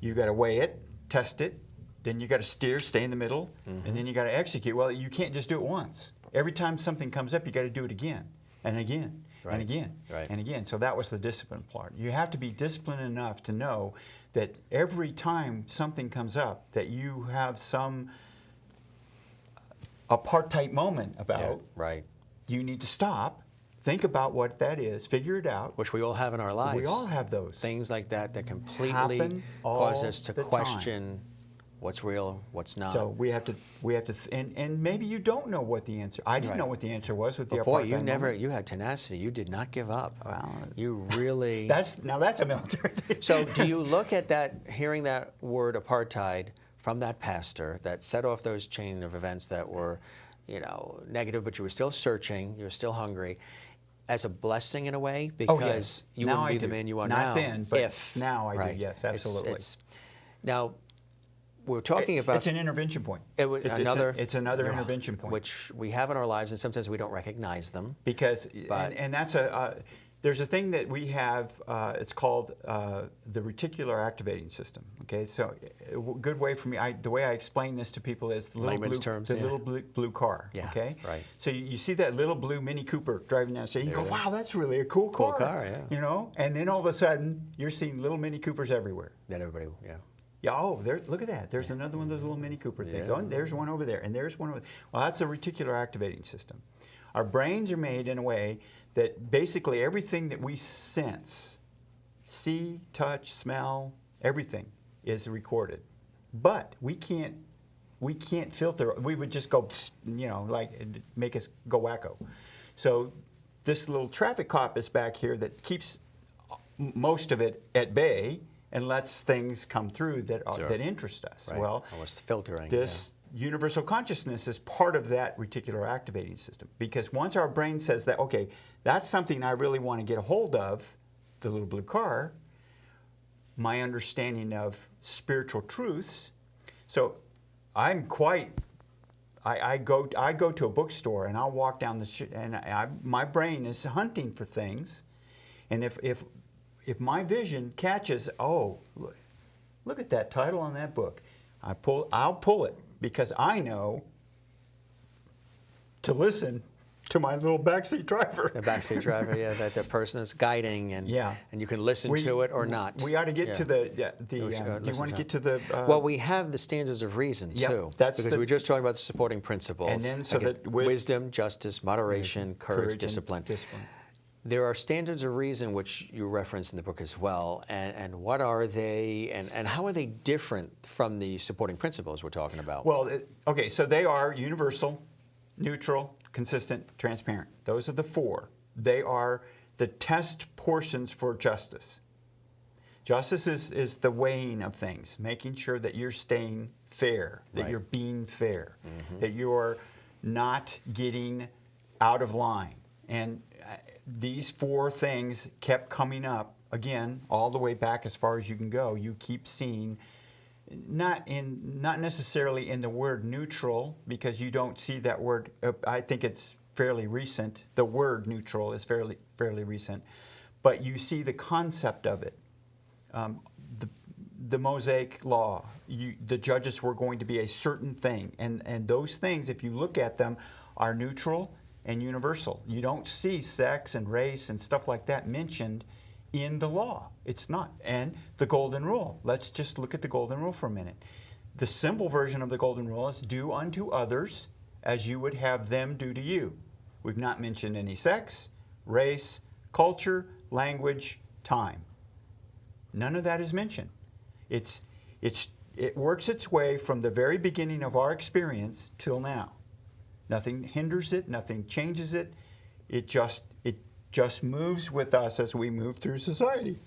You've got to weigh it, test it. Then you got to steer, stay in the middle, and then you got to execute. Well, you can't just do it once. Every time something comes up, you got to do it again and again and again and again. So that was the discipline part. You have to be disciplined enough to know that every time something comes up that you have some apartheid moment about, you need to stop, think about what that is, figure it out. Which we all have in our lives. We all have those. Things like that completely cause us to question what's real, what's not. So we have to, and maybe you don't know what the answer. I didn't know what the answer was with the apartheid. Boy, you had tenacity. You did not give up. Well, you really. That's a military thing. So do you look at that, hearing that word apartheid from that pastor that set off those chain of events that were, negative, but you were still searching, you were still hungry, as a blessing in a way, because you wouldn't be the man you are now. Not then, but now I do. Yes, absolutely. Now, we're talking about. It's an intervention point. It's another intervention point, which we have in our lives, and sometimes we don't recognize them. Because and that's there's a thing that we have. It's called the reticular activating system. Okay, so a good way for me. The way I explain this to people is the little blue car. Yeah, okay. Right. So you see that little blue Mini Cooper driving down the street. You go, wow, that's really a cool car. Cool car, yeah. And then all of a sudden you're seeing little Mini Coopers everywhere. That everybody, Yeah, look at that. There's another one of those little Mini Cooper things. Oh, and there's one over there, and there's one over there. Well, that's the reticular activating system. Our brains are made in a way that basically everything that we sense, see, touch, smell, everything is recorded. But we can't filter. We would just go, make us go wacko. So this little traffic cop is back here that keeps most of it at bay and lets things come through that interest us. Right. Well, almost filtering. universal consciousness is part of that reticular activating system. Because once our brain says that, okay, that's something I really want to get a hold of, the little blue car, my understanding of spiritual truths. So I'm quite, I go to a bookstore and I'll walk down the street and my brain is hunting for things. And if my vision catches, oh, look at that title on that book, I'll pull it because I know to listen to my little backseat driver. The backseat driver, yeah, that the person is guiding, and you can listen to it or not. We ought to get to do you want to get to the? Well, we have the standards of reason too, because we were just talking about the supporting principles. And then so that wisdom, justice, moderation, courage, discipline. Discipline. There are standards of reason which you reference in the book as well, and what are they, and how are they different from the supporting principles we're talking about? Well, okay, so they are universal, neutral, consistent, transparent. Those are the four. They are the test portions for justice. Justice is the weighing of things, making sure that you're staying fair, that you're being fair, that you're not getting out of line. And these four things kept coming up, again, all the way back as far as you can go. You keep seeing, not necessarily in the word neutral, because you don't see that word. I think it's fairly recent. The word neutral is fairly recent, but you see the concept of it. The Mosaic law, the judges were going to be a certain thing, and those things, if you look at them, are neutral and universal. You don't see sex and race and stuff like that mentioned in the law. It's not. And the golden rule. Let's just look at the golden rule for a minute. The simple version of the golden rule is do unto others as you would have them do to you. We've not mentioned any sex, race, culture, language, time. None of that is mentioned. It works its way from the very beginning of our experience till now. Nothing hinders it, nothing changes it. It just moves with us as we move through society.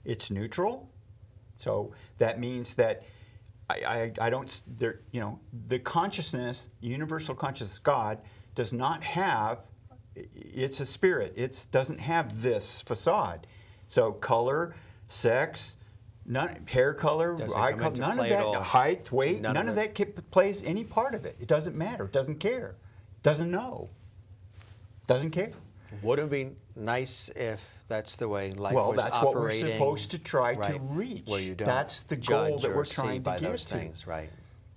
It's neutral, so that means that the consciousness, universal consciousness, God, does not have. It's a spirit. It doesn't have this facade. So color, sex, hair color, eye color, none of that, height, weight, none of that plays any part of it. It doesn't matter. It doesn't care. Doesn't know. Doesn't care. Wouldn't it be nice if that's the way life was operating? Well, that's what we're supposed to try to reach. Where you don't that's the goal that we're trying to get those to. Things, right?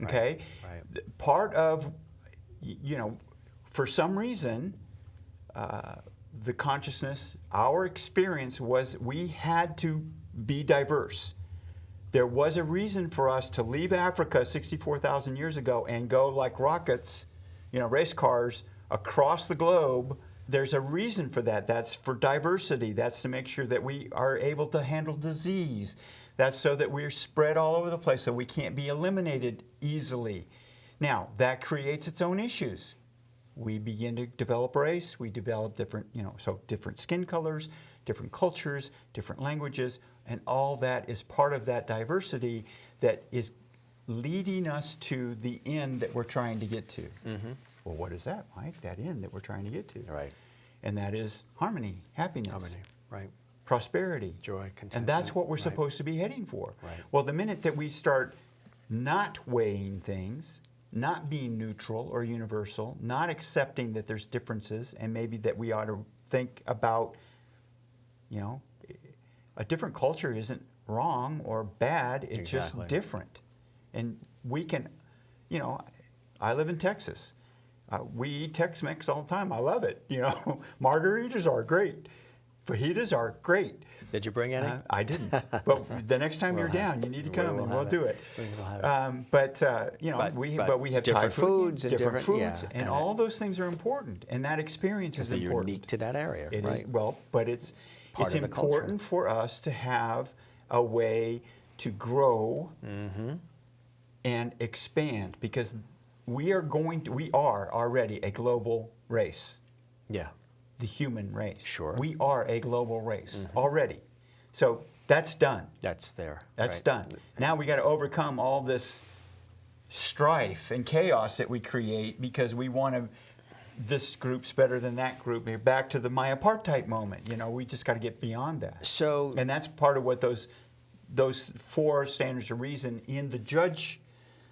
Okay. Right. Part of, for some reason, the consciousness, our experience was we had to be diverse. There was a reason for us to leave Africa 64,000 years ago and go like rockets, race cars across the globe. There's a reason for that. That's for diversity. That's to make sure that we are able to handle disease. That's so that we're spread all over the place so we can't be eliminated easily. Now, that creates its own issues. We begin to develop race. We develop different, different skin colors, different cultures, different languages, and all that is part of that diversity that is leading us to the end that we're trying to get to. Mm-hmm. Well, what is that, Mike? That end that we're trying to get to. Right. And that is harmony, happiness. Harmony, right. Prosperity. Joy, contentment. And that's what we're supposed to be heading for. Right. Well, the minute that we start not weighing things, not being neutral or universal, not accepting that there's differences, and maybe that we ought to think about, a different culture isn't wrong or bad, it's just different. And we can, I live in Texas. We eat Tex-Mex all the time. I love it. Margaritas are great. Fajitas are great. Did you bring any? I didn't. But the next time you're down, you need to come and we'll do it. We have different Thai foods and different foods, and all those things are important. And that experience is important. Unique to that area, It right? is, but it's important for us to have a way to grow and expand, because we are already a global race. Yeah. The human race. Sure. We are a global race already. So that's done. That's there. That's done. Now we got to overcome all this strife and chaos that we create because we want to, this group's better than that group. We're back to the my apartheid moment. You know, we just got to get beyond that. So, and that's part of what those 4 standards of reason in the judge.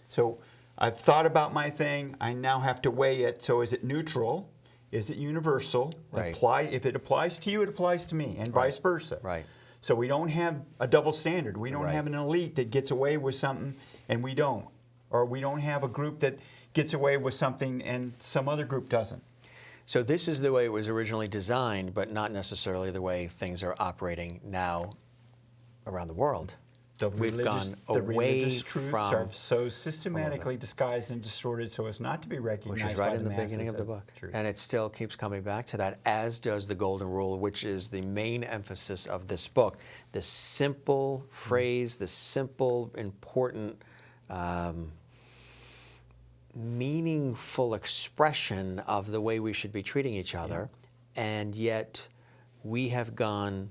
So I've thought about my thing. I now have to weigh it. So is it neutral? Is it universal? Right. If it applies to you, it applies to me, and vice versa. Right. So we don't have a double standard. We don't Right. have an elite that gets away with something and we don't. Or we don't have a group that gets away with something and some other group doesn't. So this is the way it was originally designed, but not necessarily the way things are operating now around the world. We've gone the away religious truths from are so systematically disguised and distorted so as not to be recognized which is right by in the beginning of the book. Truth. And it still keeps coming back to that, as does the Golden Rule, which is the main emphasis of this book. The simple phrase, the simple, important, meaningful expression of the way we should be treating each other, and yet we have gone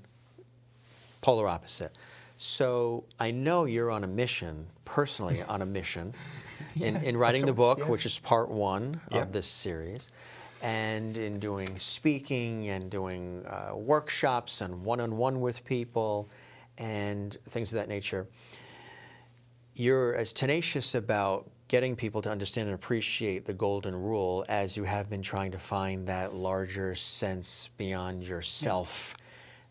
polar opposite. So I know you're on a mission, personally on a mission, in writing the book, which is part 1 of this series, and in doing speaking and doing workshops and one-on-one with people and things of that nature. You're as tenacious about getting people to understand and appreciate the Golden Rule as you have been trying to find that larger sense beyond yourself.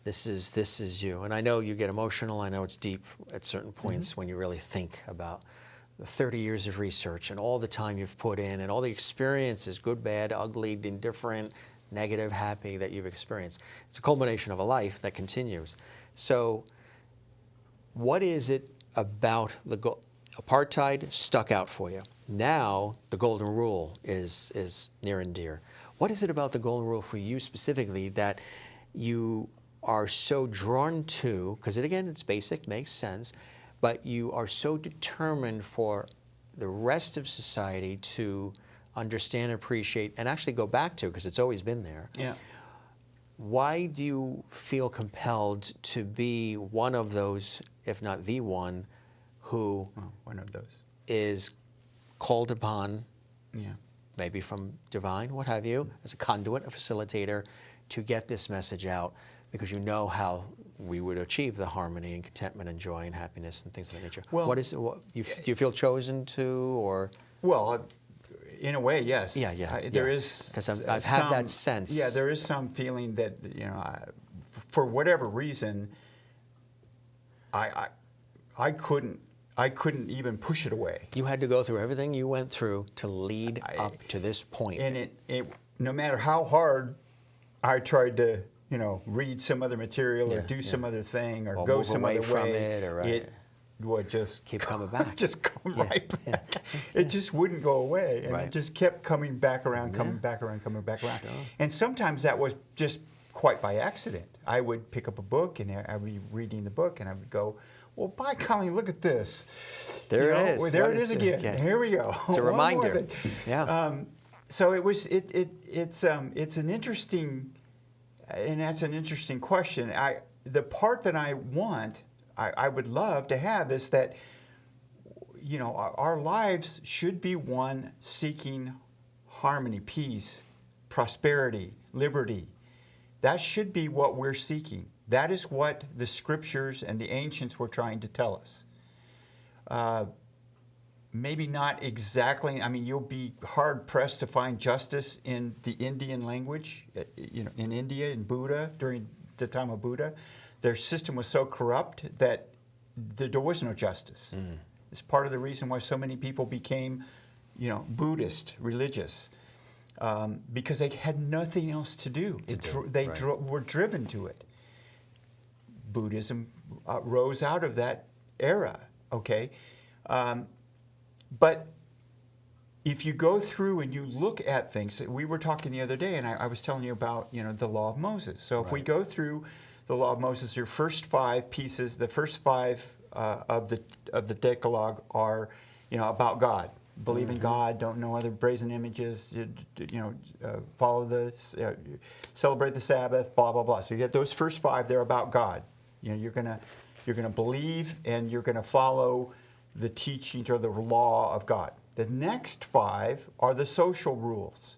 This is you. And I know you get emotional. I know it's deep at certain points when you really think about the 30 years of research and all the time you've put in and all the experiences, good, bad, ugly, indifferent, negative, happy, that you've experienced. It's a culmination of a life that continues. So what is it about the apartheid stuck out for you? Now the Golden Rule is near and dear. What is it about the Golden Rule for you specifically that you are so drawn to? Because again, it's basic, makes sense, but you are so determined for the rest of society to understand, appreciate, and actually go back to, because it's always been there. Yeah. Why do you feel compelled to be one of those, if not the one, who one of those is called upon, yeah, maybe from divine, what have you, as a conduit, a facilitator, to get this message out, because you know how we would achieve the harmony and contentment and joy and happiness and things of that nature? Well, what is it? Do you feel chosen to, or? Well, in a way, yes. There is, because I've had that sense. Yeah, there is some feeling that, you know, for whatever reason, I couldn't even push it away. You had to go through everything you went through to lead up to this point. And it no matter how hard I tried to, you know, read some other material or do some other thing or go some other way, it would just keep coming back. Just come right back. It just wouldn't go away, and it just kept coming back around, coming back around, coming back around. Sure. And sometimes that was just quite by accident. I would pick up a book and I would be reading the book, and I would go, well, by golly, look at this. There it is. Well, there it is again. Yeah. Here we go. It's a reminder. Yeah. So it was. It's an interesting, and that's an interesting question. The part that I would love to have is that, you know, our lives should be one seeking harmony, peace, prosperity, liberty. That should be what we're seeking. That is what the scriptures and the ancients were trying to tell us. Maybe not exactly. I mean, you'll be hard-pressed to find justice in the Indian language, you know, in India, in Buddha, during the time of Buddha. Their system was so corrupt that there was no justice. It's part of the reason why so many people became, you know, Buddhist, religious, because they had nothing else to do. They were driven to it. Buddhism rose out of that era, okay? But if you go through and you look at things, we were talking the other day, and I was telling you about, you know, the Law of Moses. So if we go through the Law of Moses, your first 5 pieces, the first 5 of the Decalogue are, you know, about God. Believe in God, don't know other brazen images, celebrate the Sabbath, blah, blah, blah. So you get those first 5, they're about God. You know, you're gonna believe and you're gonna follow the teachings or the law of God. The next 5 are the social rules.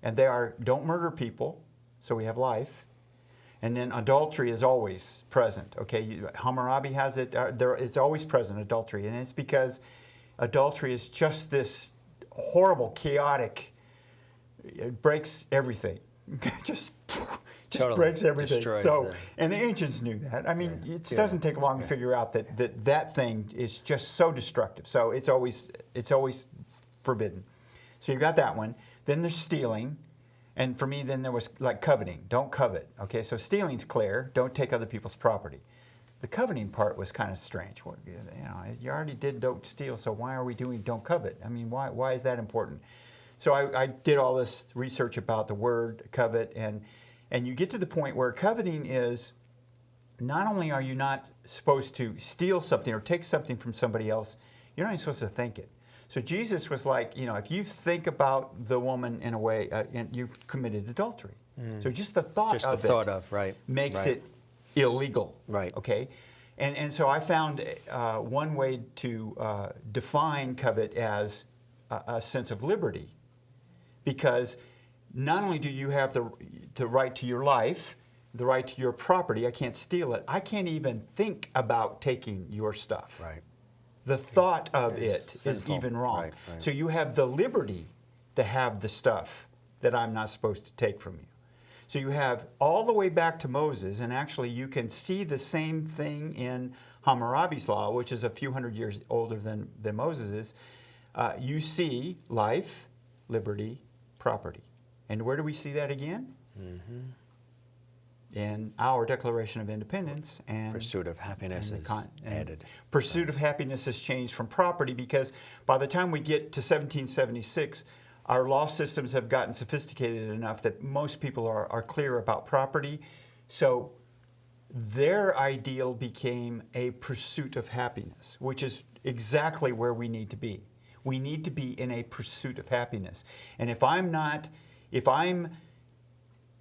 And they are, don't murder people, so we have life. And then adultery is always present. Okay, Hammurabi has it, it's always present, adultery. And it's because adultery is just this horrible, chaotic, it breaks everything. just totally breaks everything. So, and the ancients knew that. I mean, it doesn't take long to figure out that thing is just so destructive. So it's always forbidden. So you've got that one. Then there's stealing. And for me, then there was like coveting. Don't covet. Okay, so stealing's clear. Don't take other people's property. The coveting part was kind of strange. Well, you know, you already did don't steal, so why are we doing don't covet? I mean, why is that important? So I did all this research about the word covet, and you get to the point where coveting is not only are you not supposed to steal something or take something from somebody else, you're not even supposed to think it. So Jesus was like, you know, if you think about the woman in a way, and you've committed adultery. So just the thought of it makes it illegal. Right. Okay. And so I found one way to define covet as a sense of liberty, because not only do you have the right to your life, the right to your property, I can't steal it, I can't even think about taking your stuff. Right. The thought of it is even wrong. Right. So you have the liberty to have the stuff that I'm not supposed to take from you. So you have all the way back to Moses, and actually you can see the same thing in Hammurabi's law, which is a few hundred years older than Moses' is. You see life, liberty, property. And where do we see that again? In our Declaration of Independence. And pursuit of happiness is added. Pursuit of happiness has changed from property, because by the time we get to 1776, our law systems have gotten sophisticated enough that most people are clear about property. So their ideal became a pursuit of happiness, which is exactly where we need to be. We need to be in a pursuit of happiness. And if I'm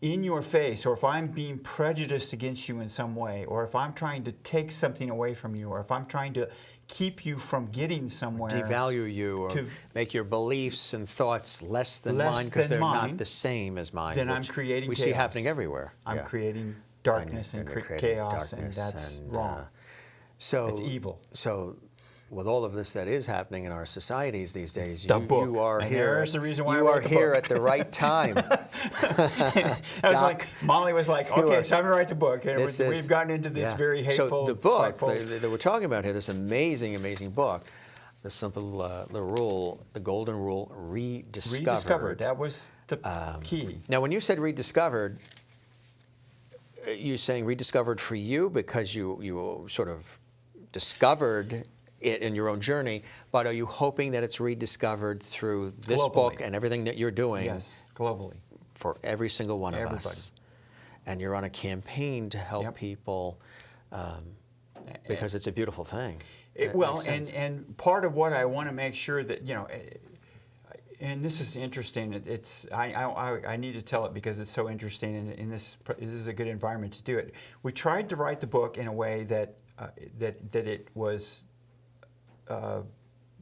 in your face, or if I'm being prejudiced against you in some way, or if I'm trying to take something away from you, or if I'm trying to keep you from getting somewhere, devalue you, or make your beliefs and thoughts less than mine because they're not the same as mine, then I'm creating chaos. We see happening everywhere. I'm creating darkness and chaos, and that's wrong. So it's evil. So with all of this that is happening in our societies these days, you are here. There's the reason why you are here at the right time. I was like, Molly was like, okay, it's time to write the book. And we've gotten into this very hateful. So the book that we're talking about here, this amazing, amazing book, the simple little rule, the golden rule, rediscovered. Rediscovered. That was the key. Now, when you said rediscovered, you're saying rediscovered for you because you sort of discovered it in your own journey, but are you hoping that it's rediscovered through this book and everything that you're doing? Yes, globally. For every single one of us. And you're on a campaign to help people because it's a beautiful thing. And part of what I want to make sure that, you know, and this is interesting, I need to tell it because it's so interesting, and this is a good environment to do it. We tried to write the book in a way that it was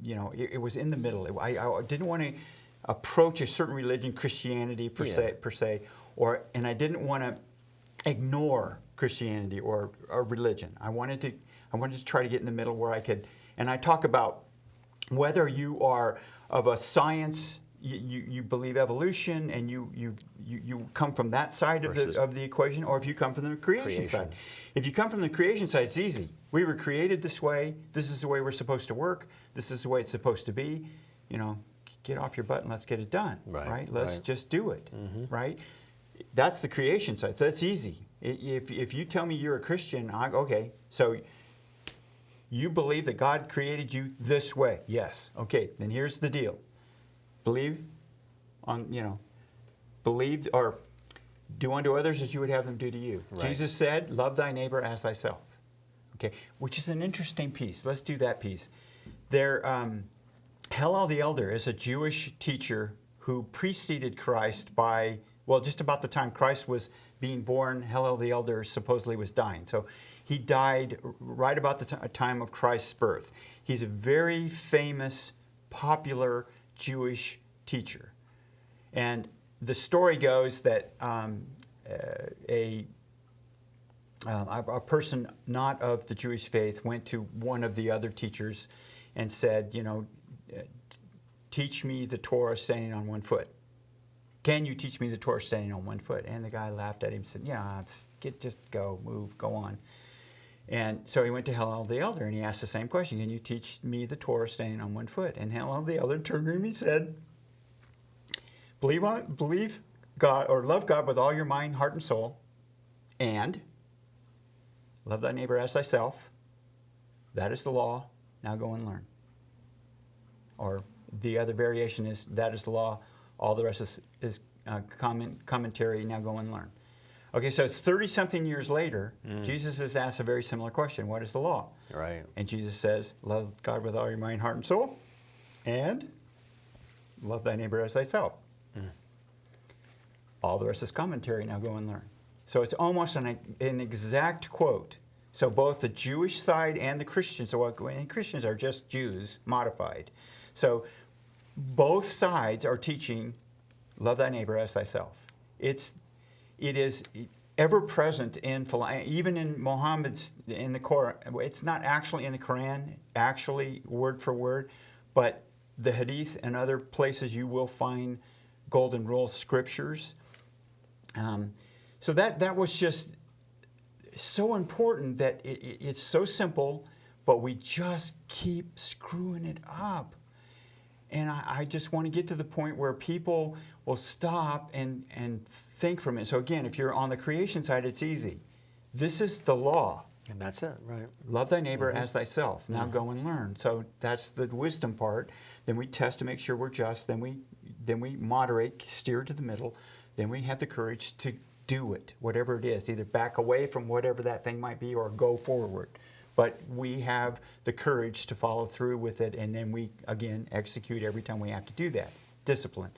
you know, it was in the middle. I didn't want to approach a certain religion, Christianity per se, and I didn't want to ignore Christianity or religion. I wanted to try to get in the middle where I could, and I talk about whether you are of a science, you believe evolution, and you come from that side of the equation, or if you come from the creation side. If you come from the creation side, it's easy. We were created this way. This is the way we're supposed to work. This is the way it's supposed to be. You know, get off your butt and let's get it done. Right? Let's just do it. Right? That's the creation side. So that's easy. If you tell me you're a Christian, okay, so you believe that God created you this way. Yes. Okay, then here's the deal. Believe or do unto others as you would have them do to you. Right. Jesus said, love thy neighbor as thyself. Okay, which is an interesting piece. Let's do that piece. Hillel the Elder is a Jewish teacher who preceded Christ by well, just about the time Christ was being born, Hillel the Elder supposedly was dying. So he died right about the time of Christ's birth. He's a very famous, popular Jewish teacher. And the story goes that a person not of the Jewish faith went to one of the other teachers and said, you know, teach me the Torah standing on one foot. Can you teach me the Torah standing on one foot? And the guy laughed at him and said, yeah, just go, move, go on. And so he went to Hillel the Elder and he asked the same question, can you teach me the Torah standing on one foot? And Hillel the Elder turned to him and he said, believe God, or love God with all your mind, heart, and soul, and love thy neighbor as thyself. That is the law. Now go and learn. Or the other variation is, that is the law. All the rest is commentary. Now go and learn. Okay, so 30-something years later, Jesus is asked a very similar question. What is the law? Right. And Jesus says, love God with all your mind, heart, and soul, and love thy neighbor as thyself. All the rest is commentary. Now go and learn. So it's almost an exact quote. So both the Jewish side and the Christians, and Christians are just Jews modified. So both sides are teaching, love thy neighbor as thyself. It is ever present in even in Muhammad's, in the Quran. It's not actually in the Quran, actually word for word, but the Hadith and other places you will find golden rule scriptures. So that was just so important that it's so simple, but we just keep screwing it up. And I just want to get to the point where people will stop and think from it. So again, if you're on the creation side, it's easy. This is the law. And that's it, right? Love thy neighbor as thyself. Now go and learn. So that's the wisdom part. Then we test to make sure we're just. Then we moderate, steer to the middle. Then we have the courage to do it, whatever it is. Either back away from whatever that thing might be or go forward. But we have the courage to follow through with it, and then we, again, execute every time we have to do that. Discipline.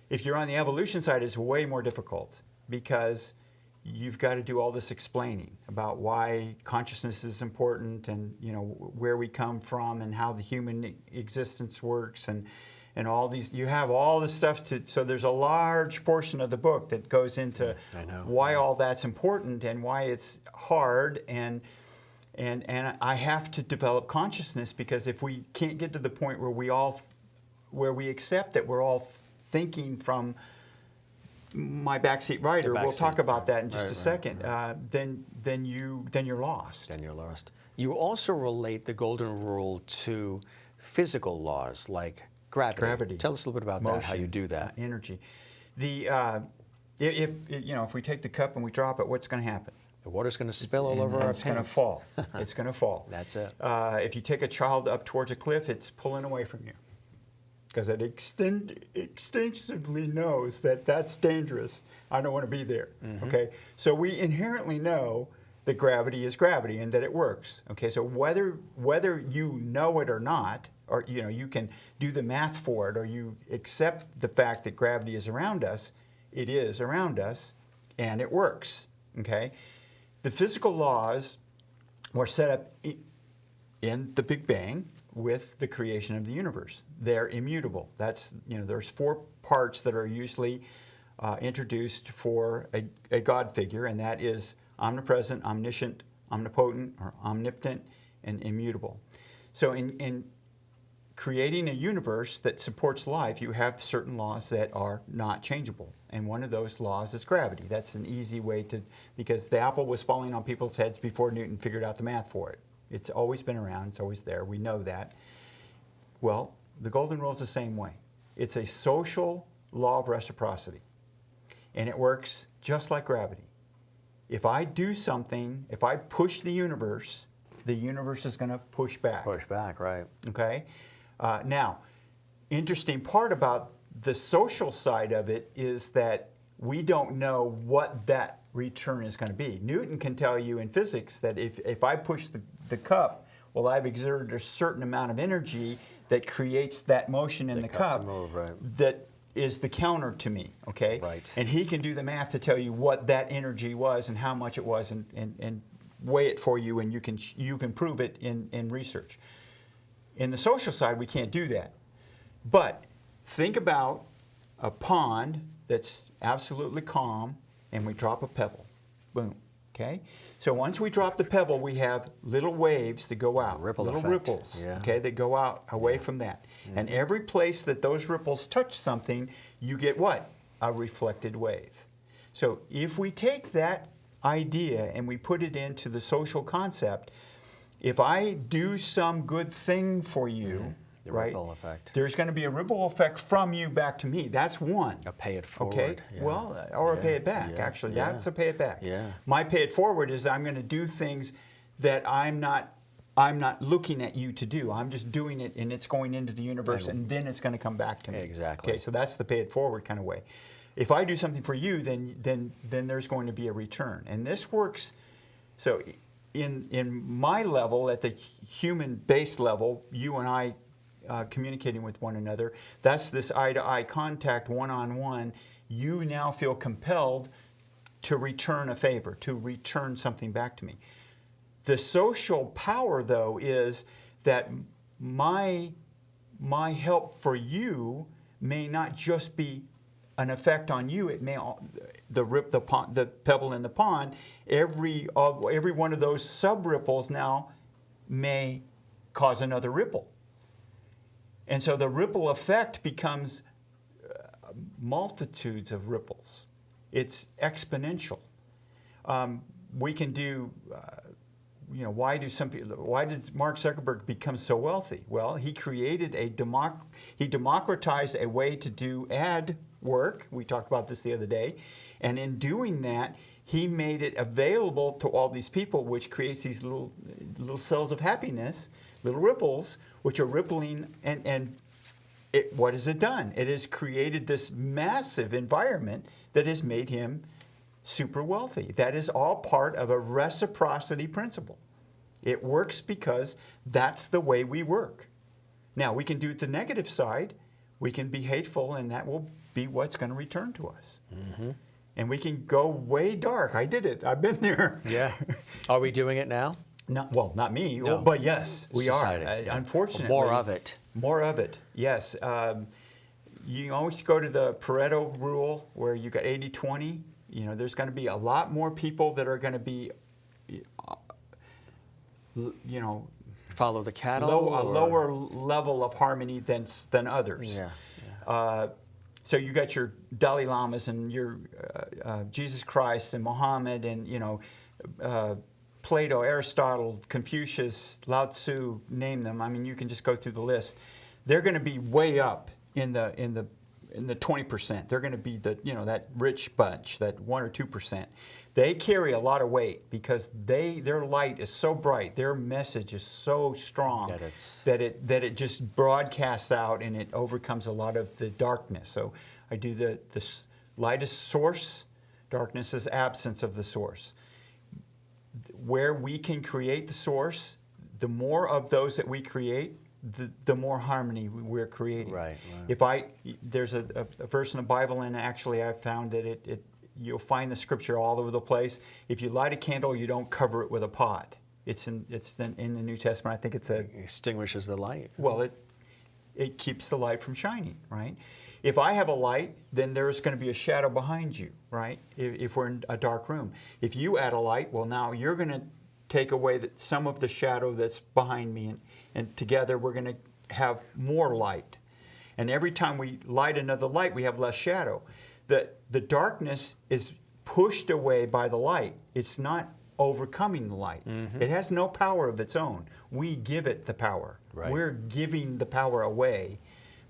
If you're on the evolution side, it's way more difficult because you've got to do all this explaining about why consciousness is important and, you know, where we come from and how the human existence works and all these. You have all this stuff so there's a large portion of the book that goes into why all that's important and why it's hard and I have to develop consciousness, because if we can't get to the point where we accept that we're all thinking from my backseat rider, we'll talk about that in just a second, then you're lost. Then you're lost. You also relate the golden rule to physical laws like gravity. Tell us a little bit about motion, that, how you do that. Energy. If we take the cup and we drop it, what's going to happen? The water's going to spill all over our pants. It's going to fall. It's going to fall. That's it. If you take a child up towards a cliff, it's pulling away from you because it extensively knows that that's dangerous. I don't want to be there. Okay, so we inherently know that gravity is gravity and that it works. Okay, so whether you know it or not, or you can do the math for it, or you accept the fact that gravity is around us, it is around us, and it works. Okay. The physical laws were set up in the Big Bang with the creation of the universe. They're immutable. That's, there's 4 parts that are usually introduced for a God figure, and that is omnipresent, omniscient, omnipotent, or omnipotent, and immutable. So in creating a universe that supports life, you have certain laws that are not changeable. And one of those laws is gravity. That's an easy way because the apple was falling on people's heads before Newton figured out the math for it. It's always been around, it's always there, we know that. Well, the golden rule is the same way. It's a social law of reciprocity. And it works just like gravity. If I do something, if I push the universe is going to push back. Push back, right. Okay? Now, interesting part about the social side of it is that we don't know what that return is going to be. Newton can tell you in physics that if I push the cup, well, I've exerted a certain amount of energy that creates that motion in the cup to move, right. that is the counter to me, okay? Right. And he can do the math to tell you what that energy was and how much it was, and weigh it for you, and you can prove it in research. In the social side, we can't do that. But think about a pond that's absolutely calm, and we drop a pebble. Boom. Okay? So once we drop the pebble, we have little waves that go out. Ripple little effect. ripples, Yeah. okay, that go out away from that. And every place that those ripples touch something, you get what? A reflected wave. So if we take that idea and we put it into the social concept, if I do some good thing for you, The right, ripple effect. there's going to be a ripple effect from you back to me. That's one. A pay it forward. Okay, Yeah. well, or a Yeah. pay it back, Yeah. actually. Yeah. That's a pay it back. Yeah. My pay it forward is I'm going to do things that I'm not looking at you to do. I'm just doing it, and it's going into the universe, and then it's going to come back to me. Exactly. Okay, so that's the pay it forward kind of way. If I do something for you, then there's going to be a return. And this works, so in my level, at the human base level, you and I communicating with one another, that's this eye-to-eye contact, one-on-one. You now feel compelled to return a favor, to return something back to me. The social power, though, is that my help for you may not just be an effect on you. It may the pebble in the pond. Every one of those sub ripples now may cause another ripple, and so the ripple effect becomes multitudes of ripples. It's exponential. We can do. Why did Mark Zuckerberg become so wealthy? Well, he created he democratized a way to do ad work. We talked about this the other day. And in doing that, he made it available to all these people, which creates these little cells of happiness, little ripples, which are rippling. And what has it done? It has created this massive environment that has made him super wealthy. That is all part of a reciprocity principle. It works because that's the way we work. Now, we can do it the negative side. We can be hateful, and that will be what's going to return to us. Mm-hmm. And we can go way dark. I did it. I've been there. Yeah. Are we doing it now? Not me, No. But yes, we Society. are. Yeah. Unfortunately. More of it. More of it, yes. You always go to the Pareto rule where you got 80-20. There's going to be a lot more people that are going to be, Follow the cattle? a lower level of harmony than others. Yeah. So you got your Dalai Lamas and your Jesus Christ and Muhammad and Plato, Aristotle, Confucius, Lao Tzu, name them. I mean, you can just go through the list. They're going to be way up in the 20%. They're going to be that rich bunch, that 1 or 2%. They carry a lot of weight because their light is so bright, their message is so strong that it just broadcasts out and it overcomes a lot of the darkness. So I do the light is source, darkness is absence of the source. Where we can create the source, the more of those that we create, the more harmony we're creating. Right. There's a verse in the Bible, and actually I found that you'll find the scripture all over the place. If you light a candle, you don't cover it with a pot. It's in the New Testament. I think it extinguishes the light. Well, it keeps the light from shining, right? If I have a light, then there's going to be a shadow behind you, right? If we're in a dark room. If you add a light, well, now you're going to take away some of the shadow that's behind me, and together we're going to have more light. And every time we light another light, we have less shadow. The darkness is pushed away by the light. It's not overcoming the light. Mm-hmm. It has no power of its own. We give it the power. Right. We're giving the power away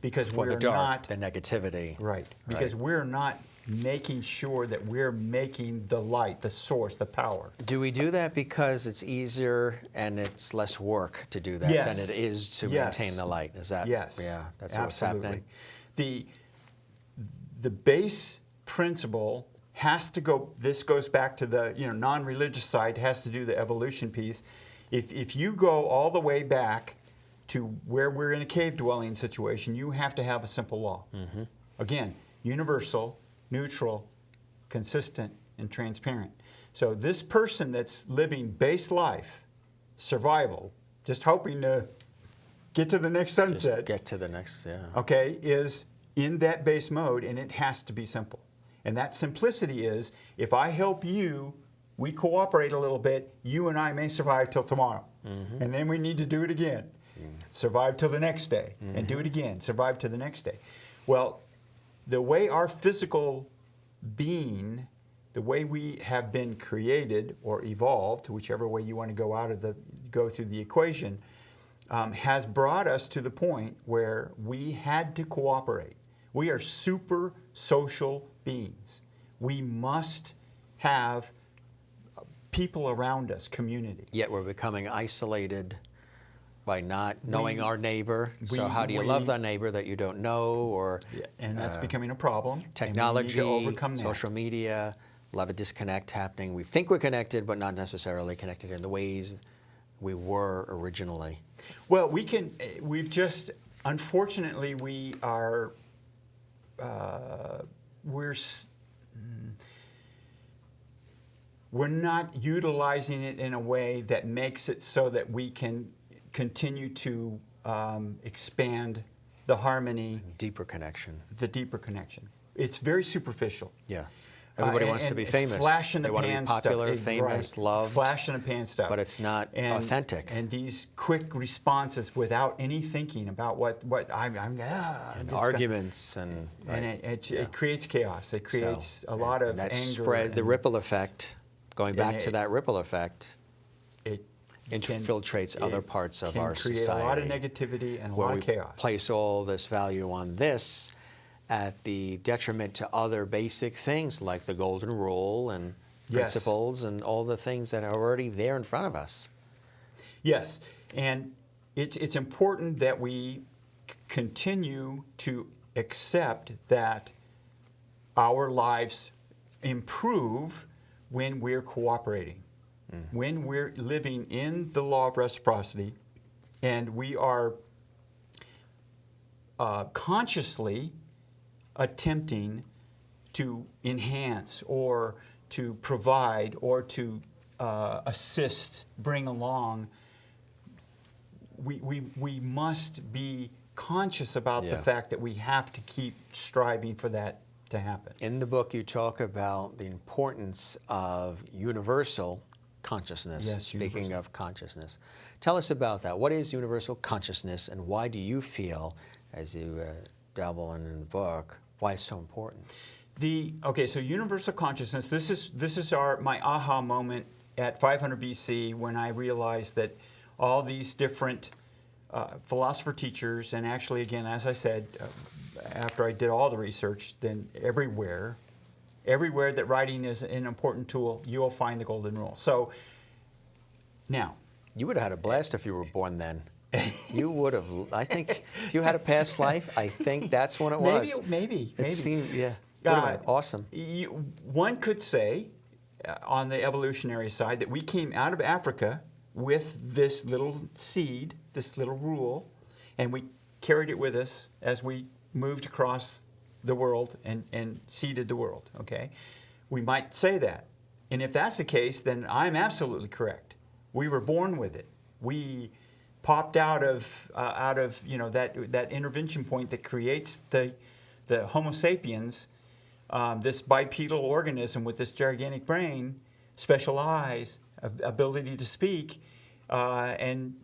because For we're the dark, not the negativity. Right. Because we're not making sure that we're making the light, the source, the power. Do we do that because it's easier and it's less work to do that than it is to maintain the light? Is that? Yes. Yeah, that's absolutely. What's happening. The base principle has to go. This goes back to the non-religious side. Has to do the evolution piece. If you go all the way back to where we're in a cave dwelling situation, you have to have a simple law. Mm-hmm. Again, universal, neutral, consistent, and transparent. So this person that's living base life, survival, just hoping to get to the next sunset. Just get to the next, yeah. Okay, is in that base mode, and it has to be simple. And that simplicity is, if I help you, we cooperate a little bit, you and I may survive till tomorrow. Mm-hmm. And then we need to do it again. Survive till the next day, and do it again, survive till the next day. Well, the way our physical being, the way we have been created or evolved, whichever way you want to go through the equation, has brought us to the point where we had to cooperate. We are super social beings. We must have people around us, community. Yet we're becoming isolated by not knowing our neighbor. So how do you love that neighbor that you don't know? Or and that's becoming a problem. Technology, and we need to overcome that. Social media, a lot of disconnect happening. We think we're connected, but not necessarily connected in the ways we were originally. Well, unfortunately, we're not utilizing it in a way that makes it so that we can continue to expand the harmony. Deeper connection. The deeper connection. It's very superficial. Yeah. Everybody wants to be famous. Flash in the they want to be popular, stuff. famous, loved. Flash in the pan stuff. But it's not authentic. And these quick responses without any thinking about what and arguments and it creates chaos. It creates a lot of that anger. Spread the ripple effect. Going back to that ripple effect, it infiltrates other parts of our society. Create a lot of negativity and a lot of chaos. We place all this value on this at the detriment to other basic things like the golden rule and principles and all the things that are already there in front of us. Yes, and it's important that we continue to accept that our lives improve when we're cooperating, when we're living in the law of reciprocity, and we are consciously attempting to enhance or to provide or to assist, bring along. We must be conscious about the fact that we have to keep striving for that to happen. In the book, you talk about the importance of universal consciousness. Yes, Speaking of consciousness, tell us about that. What is universal consciousness, and why do you feel, as you dabble in the book, why it's so important? So universal consciousness. This is my aha moment at 500 BC when I realized that all these different philosopher teachers, and actually, again, as I said, after I did all the research, then everywhere that writing is an important tool, you'll find the golden rule. So now, you would have had a blast if you were born then. You would have. I think if you had a past life, I think that's when it was. Maybe. It seemed, would have been awesome. One could say, on the evolutionary side, that we came out of Africa with this little seed, this little rule, and we carried it with us as we moved across the world and seeded the world. Okay, we might say that, and if that's the case, then I'm absolutely correct. We were born with it. We popped out of that intervention point that creates the Homo sapiens, this bipedal organism with this gigantic brain, special eyes, ability to speak, and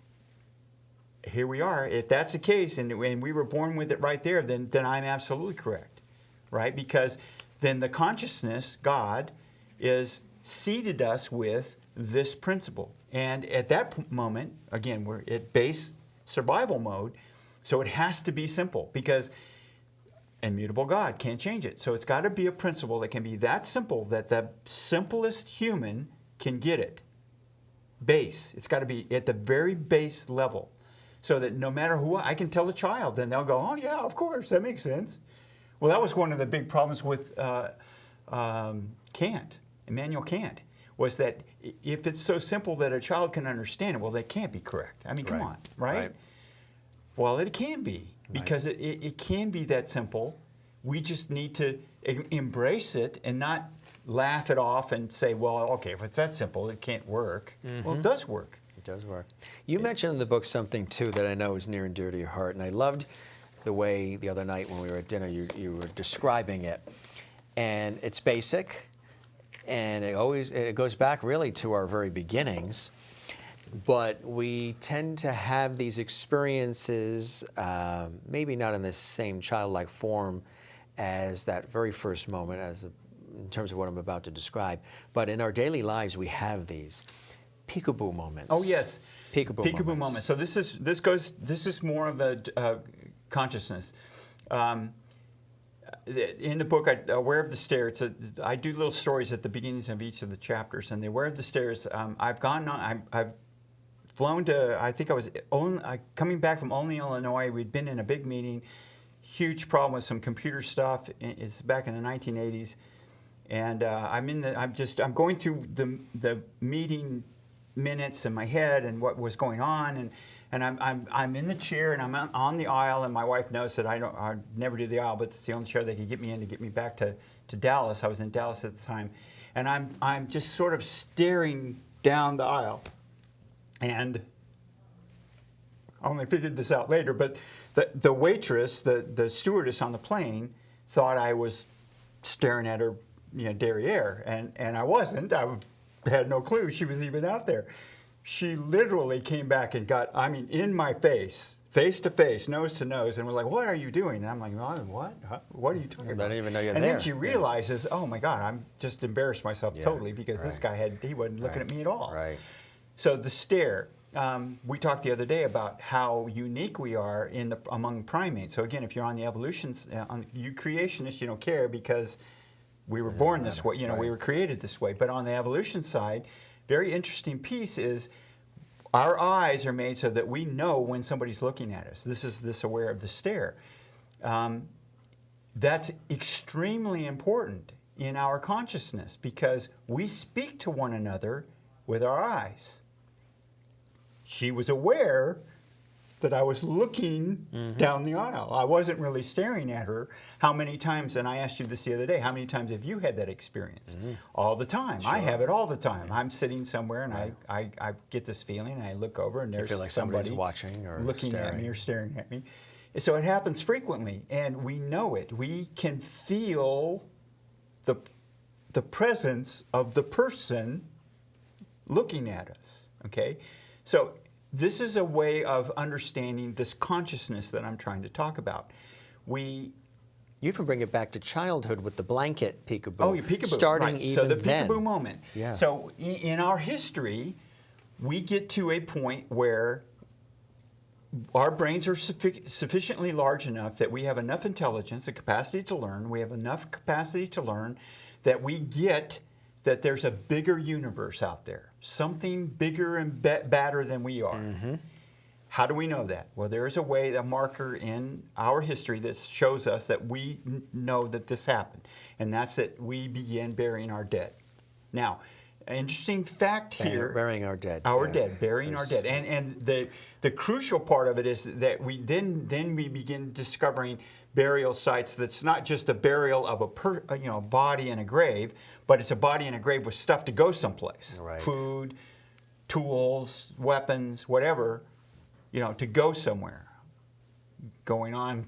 here we are. If that's the case, and we were born with it right there, then I'm absolutely correct, right? Because then the consciousness, God, is seeded us with this principle. And at that moment, again, we're at base survival mode, so it has to be simple because immutable God can't change it. So it's got to be a principle that can be that simple that the simplest human can get it. Base. It's got to be at the very base level so that no matter who, I can tell a child, then they'll go, oh yeah, of course, that makes sense. Well, that was one of the big problems with Kant, Immanuel Kant, was that if it's so simple that a child can understand it, well, that can't be correct. I mean, come on, right? Well, it can be, because it can be that simple we just need to embrace it and not laugh it off and say, well, okay, if it's that simple, it can't work. Well, it does work. It does work. You mentioned in the book something, too, that I know is near and dear to your heart, and I loved the way the other night when we were at dinner you were describing it. And it's basic, and it goes back really to our very beginnings. But we tend to have these experiences, maybe not in the same childlike form as that very first moment, in terms of what I'm about to describe. But in our daily lives, we have these peekaboo moments. Oh yes, peekaboo moments. So this is more of the consciousness. In the book, Aware of the Stare, I do little stories at the beginnings of each of the chapters. And the Aware of the Stares, I've flown to, I think I was coming back from Olney, Illinois. We'd been in a big meeting, huge problem with some computer stuff. It's back in the 1980s. And I'm going through the meeting minutes in my head and what was going on, and I'm in the chair and I'm on the aisle, and my wife knows that I never do the aisle, but it's the only chair they could get me in to get me back to Dallas. I was in Dallas at the time, and I'm just sort of staring down the aisle, and I only figured this out later, but the waitress, the stewardess on the plane, thought I was staring at her, derriere, and I wasn't. I had no clue she was even out there. She literally came back and got, in my face to face, nose to nose, and was like, "What are you doing?" And I'm like, "What? Huh? What are you talking about?" I didn't even know you're and there. then she realizes, oh my God, I'm just embarrassed myself totally because this guy he wasn't looking at me at all. Right. So the stare. We talked the other day about how unique we are among primates. So again, if you're on the evolutions, you creationists, you don't care because we were born this way. We were created this way. But on the evolution side, very interesting piece is our eyes are made so that we know when somebody's looking at us. This is this aware of the stare. That's extremely important in our consciousness because we speak to one another with our eyes. She was aware that I was looking down the aisle. I wasn't really staring at her. How many times, and I asked you this the other day, how many times have you had that experience? All the time. Sure. I have it all the time. I'm sitting somewhere and I get this feeling and I look over and there's like somebody watching or looking at me or staring at me. So it happens frequently and we know it. We can feel the presence of the person looking at us, okay? So this is a way of understanding this consciousness that I'm trying to talk about. You can bring it back to childhood with the blanket peekaboo. Oh, yeah, peekaboo. Starting right. even So the then. peekaboo moment. Yeah. So in our history, we get to a point where our brains are sufficiently large enough that we have enough intelligence, the capacity to learn, we have enough capacity to learn that we get that there's a bigger universe out there, something bigger and badder than we are. How do we know that? Well, there is a marker in our history that shows us that we know that this happened, and that's that we begin burying our dead. Now, an interesting fact here. Burying our dead. Burying our dead. And the crucial part of it is that we begin discovering burial sites that's not just a burial of a body in a grave, but it's a body in a grave with stuff to go someplace. Right. Food, tools, weapons, whatever, to go somewhere. Going on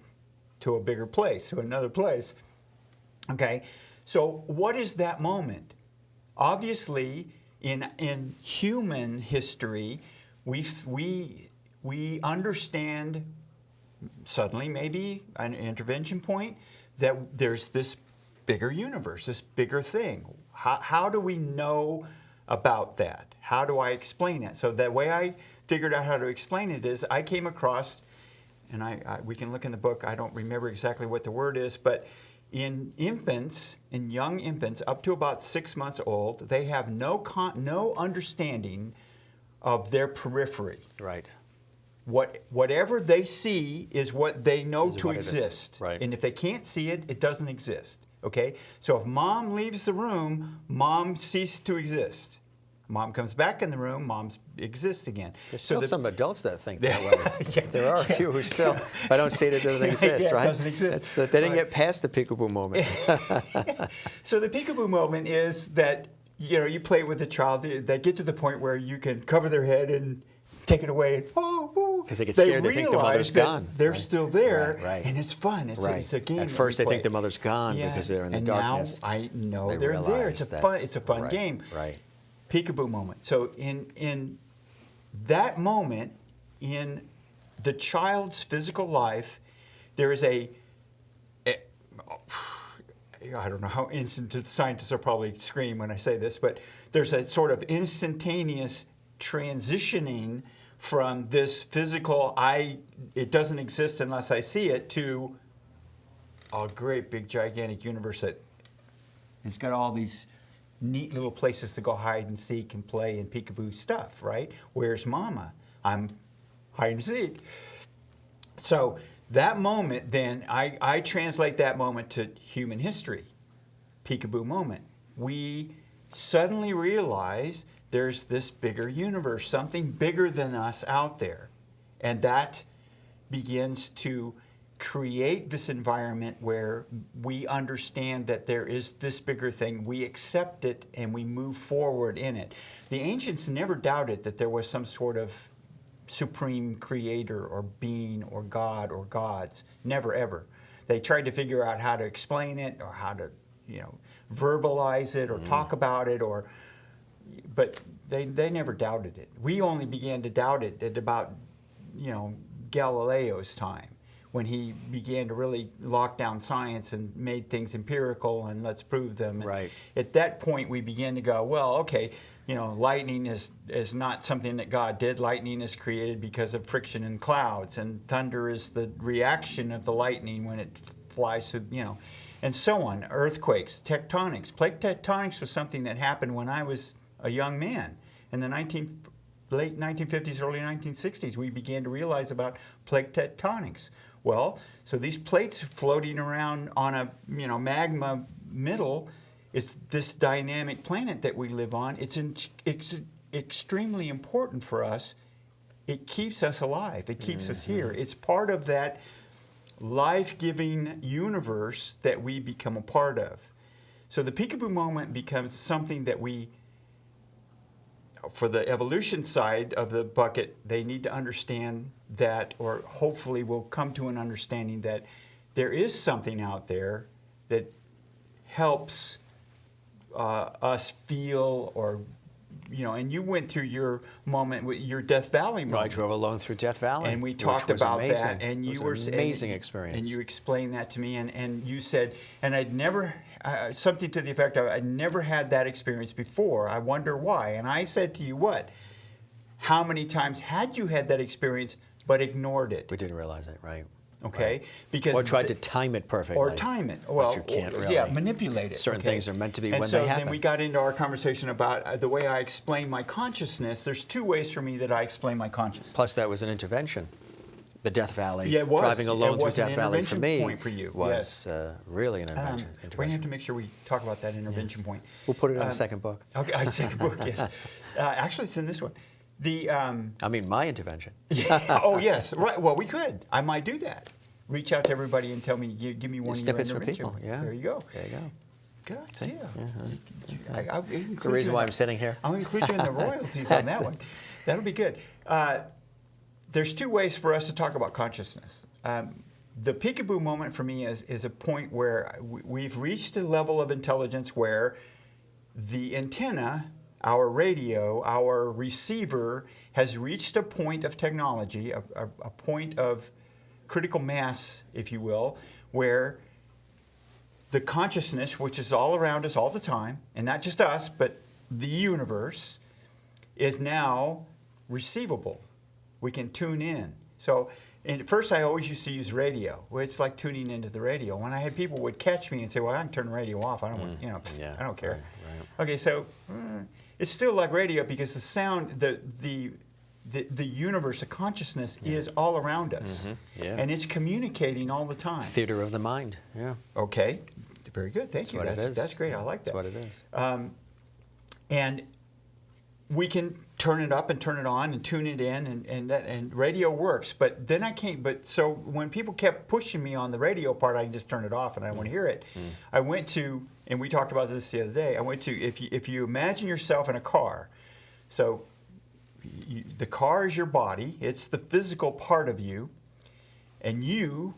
to a bigger place, to another place. Okay, so what is that moment? Obviously, in human history, we understand suddenly, maybe an intervention point, that there's this bigger universe, this bigger thing. How do we know about that? How do I explain it? So the way I figured out how to explain it is I came across, and we can look in the book, I don't remember exactly what the word is, but in young infants, up to about 6 months old, they have no understanding of their periphery. Right. Whatever they see is what they know to exist. Right. And if they can't see it, it doesn't exist. Okay? So if mom leaves the room, mom ceased to exist. Mom comes back in the room, Mom exists again. There's still some adults that think that way. There are a few who still, if I don't see it, it doesn't exist, right? It doesn't exist. They didn't get past the peekaboo moment. So the peekaboo moment is that, you play with a child, they get to the point where you can cover their head and take it away. Because they get scared, they think the mother's gone. They're still there, right. And it's fun. It's a game. At first, they think the mother's gone because they're in the darkness. Now I know they're there. It's a fun game. Right. Peekaboo moment. So in that moment in the child's physical life, there is I don't know how instant scientists will probably scream when I say this, but there's a sort of instantaneous transitioning from this physical, it doesn't exist unless I see it, to a great big gigantic universe that has got all these neat little places to go hide and seek and play and peekaboo stuff, right? Where's Mama? I'm hide and seek. So that moment, then, I translate that moment to human history. Peekaboo moment. We suddenly realize there's this bigger universe, something bigger than us out there. And that begins to create this environment where we understand that there is this bigger thing. We accept it and we move forward in it. The ancients never doubted that there was some sort of supreme creator or being or God or gods. Never, ever. They tried to figure out how to explain it or how to, verbalize it or talk about it, but they never doubted it. We only began to doubt it at about, Galileo's time, when he began to really lock down science and made things empirical and let's prove them. And right. At that point, we began to go, well, okay, lightning is not something that God did. Lightning is created because of friction in clouds, and thunder is the reaction of the lightning when it flies through, and so on. Earthquakes, tectonics. Plate tectonics was something that happened when I was a young man. In the late 1950s, early 1960s, we began to realize about plate tectonics. Well, so these plates floating around on a magma middle, it's this dynamic planet that we live on. It's extremely important for us. It keeps us alive. It keeps us here. It's part of that life-giving universe that we become a part of. So the peekaboo moment becomes something that for the evolution side of the bucket, they need to understand that, or hopefully will come to an understanding that there is something out there that helps us feel, or and you went through your moment with your Death Valley moment. I drove alone through Death Valley, and we talked about amazing. that, and you were amazing experience. And you explained that to me, and you said, and I'd never something to the effect of, I'd never had that experience before. I wonder why. And I said to you, what? How many times had you had that experience but ignored it? We didn't realize it, right? Okay, right. Because or tried to time it perfectly. Or time it. Well, but you can't really. Yeah, manipulate it. Certain things are meant to be and when so they happen. Then we got into our conversation about the way I explain my consciousness. There's two ways for me that I explain my consciousness. Plus, that was an intervention. The Death Valley, yeah, it was. driving alone through Death Valley for me point for you. was really an intervention. We're going to have to make sure we talk about that intervention point. We'll put it in the second book. Okay, second book, yes. Actually, it's in this one. I mean, my intervention. Oh, yes. Right. Well, we could. I might do that. Reach out to everybody and tell me, give me one snippets of your for people. Yeah. There you go. There you go. Good idea. That's the reason why I'm sitting here. I'll include you in the royalties on that one. That'll be good. There's two ways for us to talk about consciousness. The peekaboo moment for me is a point where we've reached a level of intelligence where the antenna, our radio, our receiver, has reached a point of technology, a point of critical mass, if you will, where the consciousness, which is all around us all the time, and not just us, but the universe, is now receivable. We can tune in. So at first I always used to use radio. Well, it's like tuning into the radio. When I had people would catch me and say, well, I can turn the radio off. I don't want, I don't care. Right. Okay, so it's still like radio because the sound, the universe, the consciousness is all around us. Yeah. And it's communicating all the time. Theater of the mind, yeah. Okay, very good, thank you. That's great, I like that. That's what it is. And we can turn it up and turn it on and tune it in, and radio works. But then I can't. But so when people kept pushing me on the radio part, I can just turn it off and I don't want to hear it. I went to, and we talked about this the other day. I went to, if you imagine yourself in a car, so the car is your body. It's the physical part of you, and you,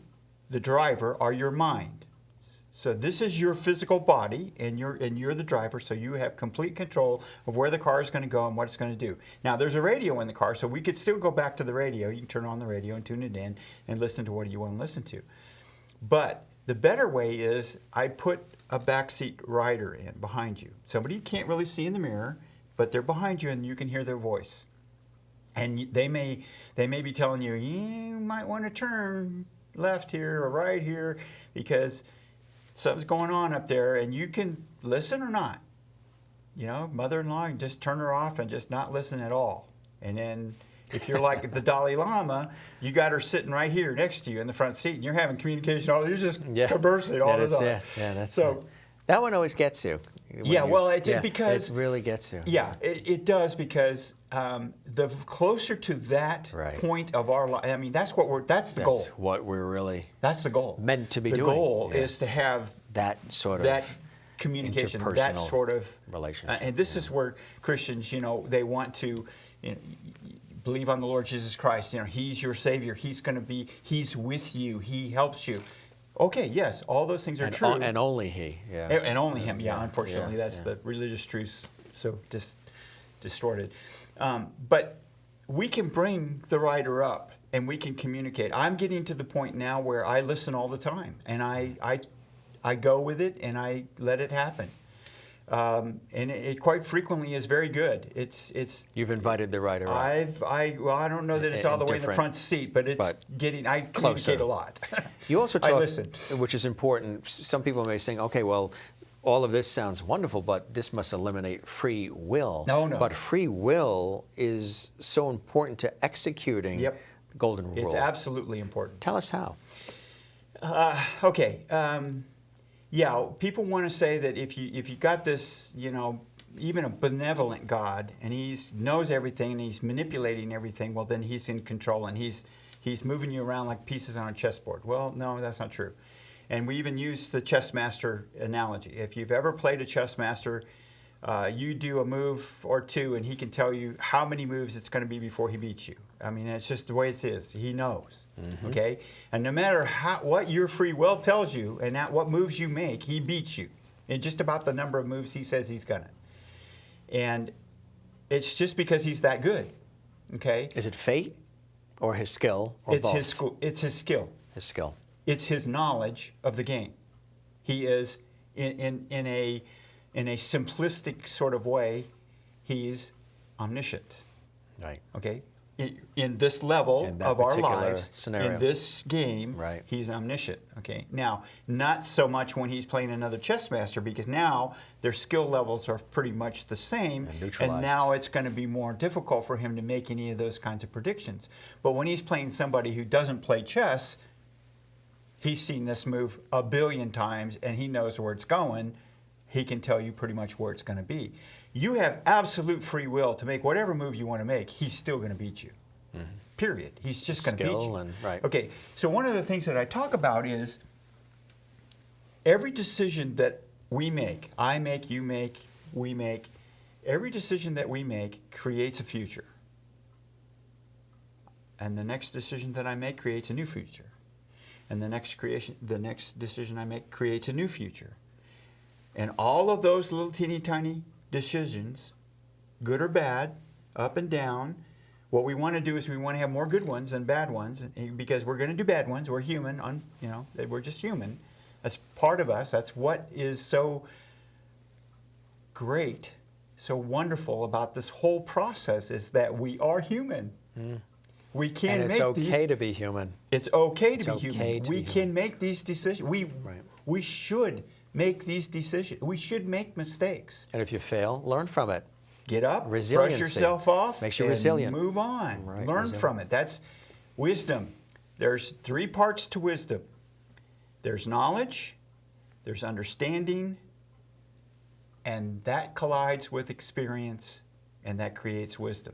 the driver, are your mind. So this is your physical body, and you're the driver, so you have complete control of where the car is going to go and what it's going to do. Now, there's a radio in the car, so we could still go back to the radio. You can turn on the radio and tune it in and listen to what you want to listen to. But the better way is I put a backseat rider in behind you. Somebody you can't really see in the mirror, but they're behind you and you can hear their voice. And they may be telling you, you might want to turn left here or right here because something's going on up there, and you can listen or not. You know, mother-in-law, can just turn her off and just not listen at all. And then if you're like the Dalai Lama, you got her sitting right here next to you in the front seat, and you're having communication. You're just conversing all the time. Yeah, that's so. That one always gets you. Well, it's because it really gets you. Yeah, it does, because the closer to that point of our life, I mean, that's the goal. That's what we're really. That's the goal. Meant to be doing. The goal is to have that sort of communication, that sort of relationship. And this is where Christians, they want to believe on the Lord Jesus Christ. He's your Savior. He's with you. He helps you. Okay, yes, all those things are true. And only He. Yeah. And only Him, unfortunately. That's the religious truths so distorted. But we can bring the rider up and we can communicate. I'm getting to the point now where I listen all the time, and I go with it and I let it happen. And it quite frequently is very good. You've invited the rider up. I don't know that it's all the way in the front seat, but I communicate a lot. You also talk, I listen, which is important. Some people may think, okay, well, all of this sounds wonderful, but this must eliminate free will. No. But free will is so important to executing the golden rule. It's absolutely important. Tell us how. Okay. People want to say that if you got this, even a benevolent God, and He knows everything and He's manipulating everything, well, then He's in control and He's moving you around like pieces on a chessboard. Well, no, that's not true. And we even use the chess master analogy. If you've ever played a chess master, you do a move or two, and he can tell you how many moves it's going to be before he beats you. I mean, it's just the way it is. He knows, okay? And no matter what your free will tells you and what moves you make, he beats you in just about the number of moves he says he's going to. And it's just because he's that good, okay? Is it fate or his skill or both? It's his skill. His skill. It's his knowledge of the game. He is, in a simplistic sort of way, he's omniscient. Right. Okay? In this level of our lives, scenario. In this game, he's omniscient. Okay. Now, not so much when he's playing another chess master, because now their skill levels are pretty much the same, and now it's going to be more difficult for him to make any of those kinds of predictions. But when he's playing somebody who doesn't play chess, he's seen this move a billion times, and he knows where it's going. He can tell you pretty much where it's going to be. You have absolute free will to make whatever move you want to make. He's still going to beat you. Period. He's just going to beat you. Okay, so one of the things that I talk about is every decision that we make, I make, you make, we make, every decision that we make creates a future. And the next decision that I make creates a new future. And the next decision I make creates a new future. And all of those little teeny tiny decisions, good or bad, up and down, what we want to do is we want to have more good ones than bad ones, because we're going to do bad ones. We're human, we're just human. That's part of us. That's what is so great, so wonderful about this whole process, is that we are human. We can and it's okay to be human. It's okay to be human. We can make these decisions. We should make these decisions. We should make mistakes. And if you fail, learn from it. Get up, brush yourself off, makes you resilient. Move on. Learn from it. That's wisdom. There's 3 parts to wisdom. There's knowledge, there's understanding, and that collides with experience, and that creates wisdom.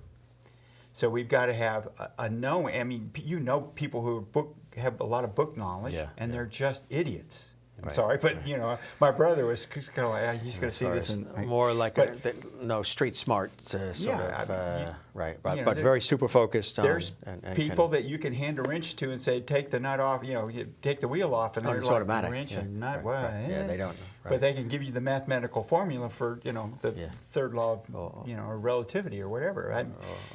So we've got to have a knowing. I mean, you know, people who have a lot of book knowledge, and they're just idiots. I'm sorry, but you know, my brother was kind of like, he's going to see this, and more like street smart sort of, right? But very super focused on. There's people that you can hand a wrench to and say, take the nut off, you know, you take the wheel off, and they're it's like automatic. Wrench and nut. Yeah, they don't. But they can give you the mathematical formula for, you know, the third law of, you know, or relativity or whatever.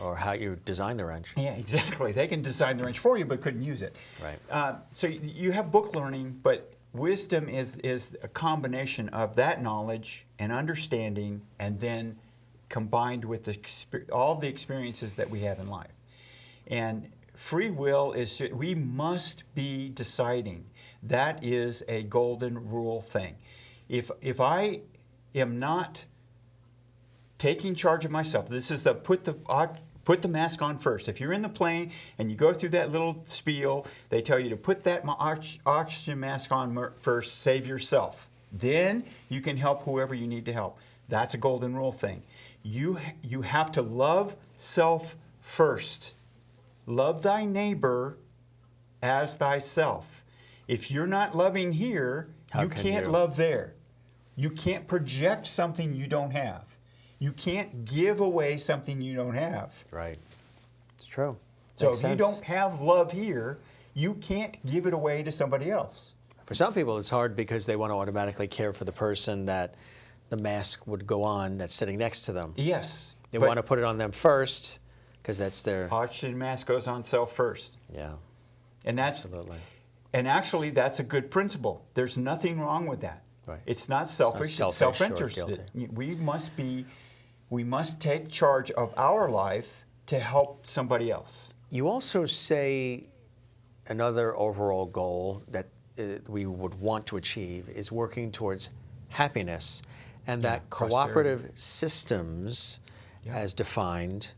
Or how you design the wrench. Yeah, exactly. They can design the wrench for you, but couldn't use it. Right. So you have book learning, but wisdom is a combination of that knowledge and understanding, and then combined with all the experiences that we have in life. And free will is, we must be deciding. That is a golden rule thing. If I am not taking charge of myself, this is the put the mask on first. If you're in the plane and you go through that little spiel, they tell you to put that oxygen mask on first, save yourself. Then you can help whoever you need to help. That's a golden rule thing. You have to love self first. Love thy neighbor as thyself. If you're not loving here, you can't love there. You can't project something you don't have. You can't give away something you don't have. Right. It's true. So if you don't have love here, you can't give it away to somebody else. For some people, it's hard because they want to automatically care for the person that the mask would go on that's sitting next to them. Yes. They want to put it on them first because that's their... Oxygen mask goes on self first. Yeah. And that's... Absolutely. And actually, that's a good principle. There's nothing wrong with that. Right. It's not selfish, it's self-interested. We must take charge of our life to help somebody else. You also say another overall goal that we would want to achieve is working towards happiness, and that cooperative systems, as defined,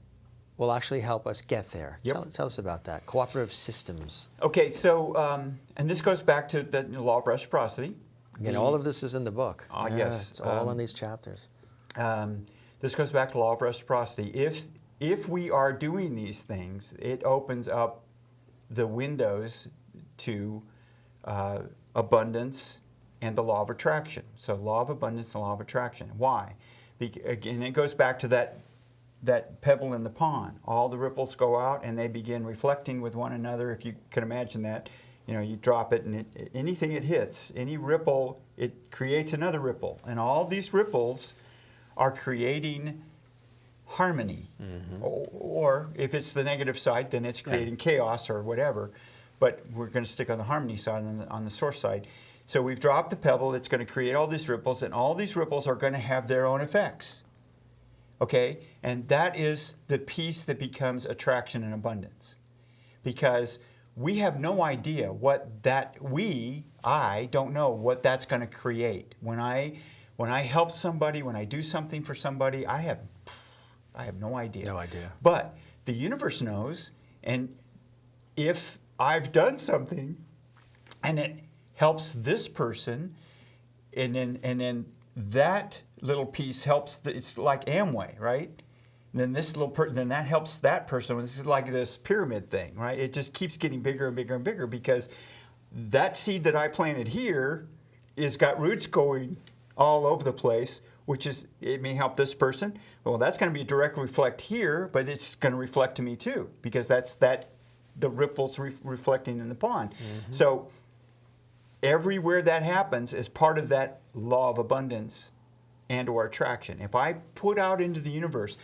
will actually help us get there. Tell us about that, cooperative systems. Okay, so, and this goes back to the law of reciprocity. Again, all of this is in the book. Yes. It's all in these chapters. This goes back to law of reciprocity. If we are doing these things, it opens up the windows to abundance and the law of attraction. So law of abundance and law of attraction. Why? Again, it goes back to that pebble in the pond. All the ripples go out and they begin reflecting with one another. If you can imagine that, you know, you drop it and anything it hits, any ripple, it creates another ripple. And all these ripples are creating harmony. Or if it's the negative side, then it's creating chaos or whatever. But we're going to stick on the harmony side, on the source side. So we've dropped the pebble, it's going to create all these ripples, and all these ripples are going to have their own effects. Okay? And that is the piece that becomes attraction and abundance. Because we have no idea what that, I don't know what that's going to create. When I help somebody, when I do something for somebody, I have no idea. No idea. But the universe knows, and if I've done something and it helps this person, and then that little piece helps, it's like Amway, right? And then this little then that helps that person. This is like this pyramid thing, right? It just keeps getting bigger and bigger and bigger because that seed that I planted here is got roots going all over the place, which is, it may help this person. Well, that's going to be a direct reflect here, but it's going to reflect to me too, because that's the ripples reflecting in the pond. So everywhere that happens is part of that law of abundance and or attraction. If I put out into the universe,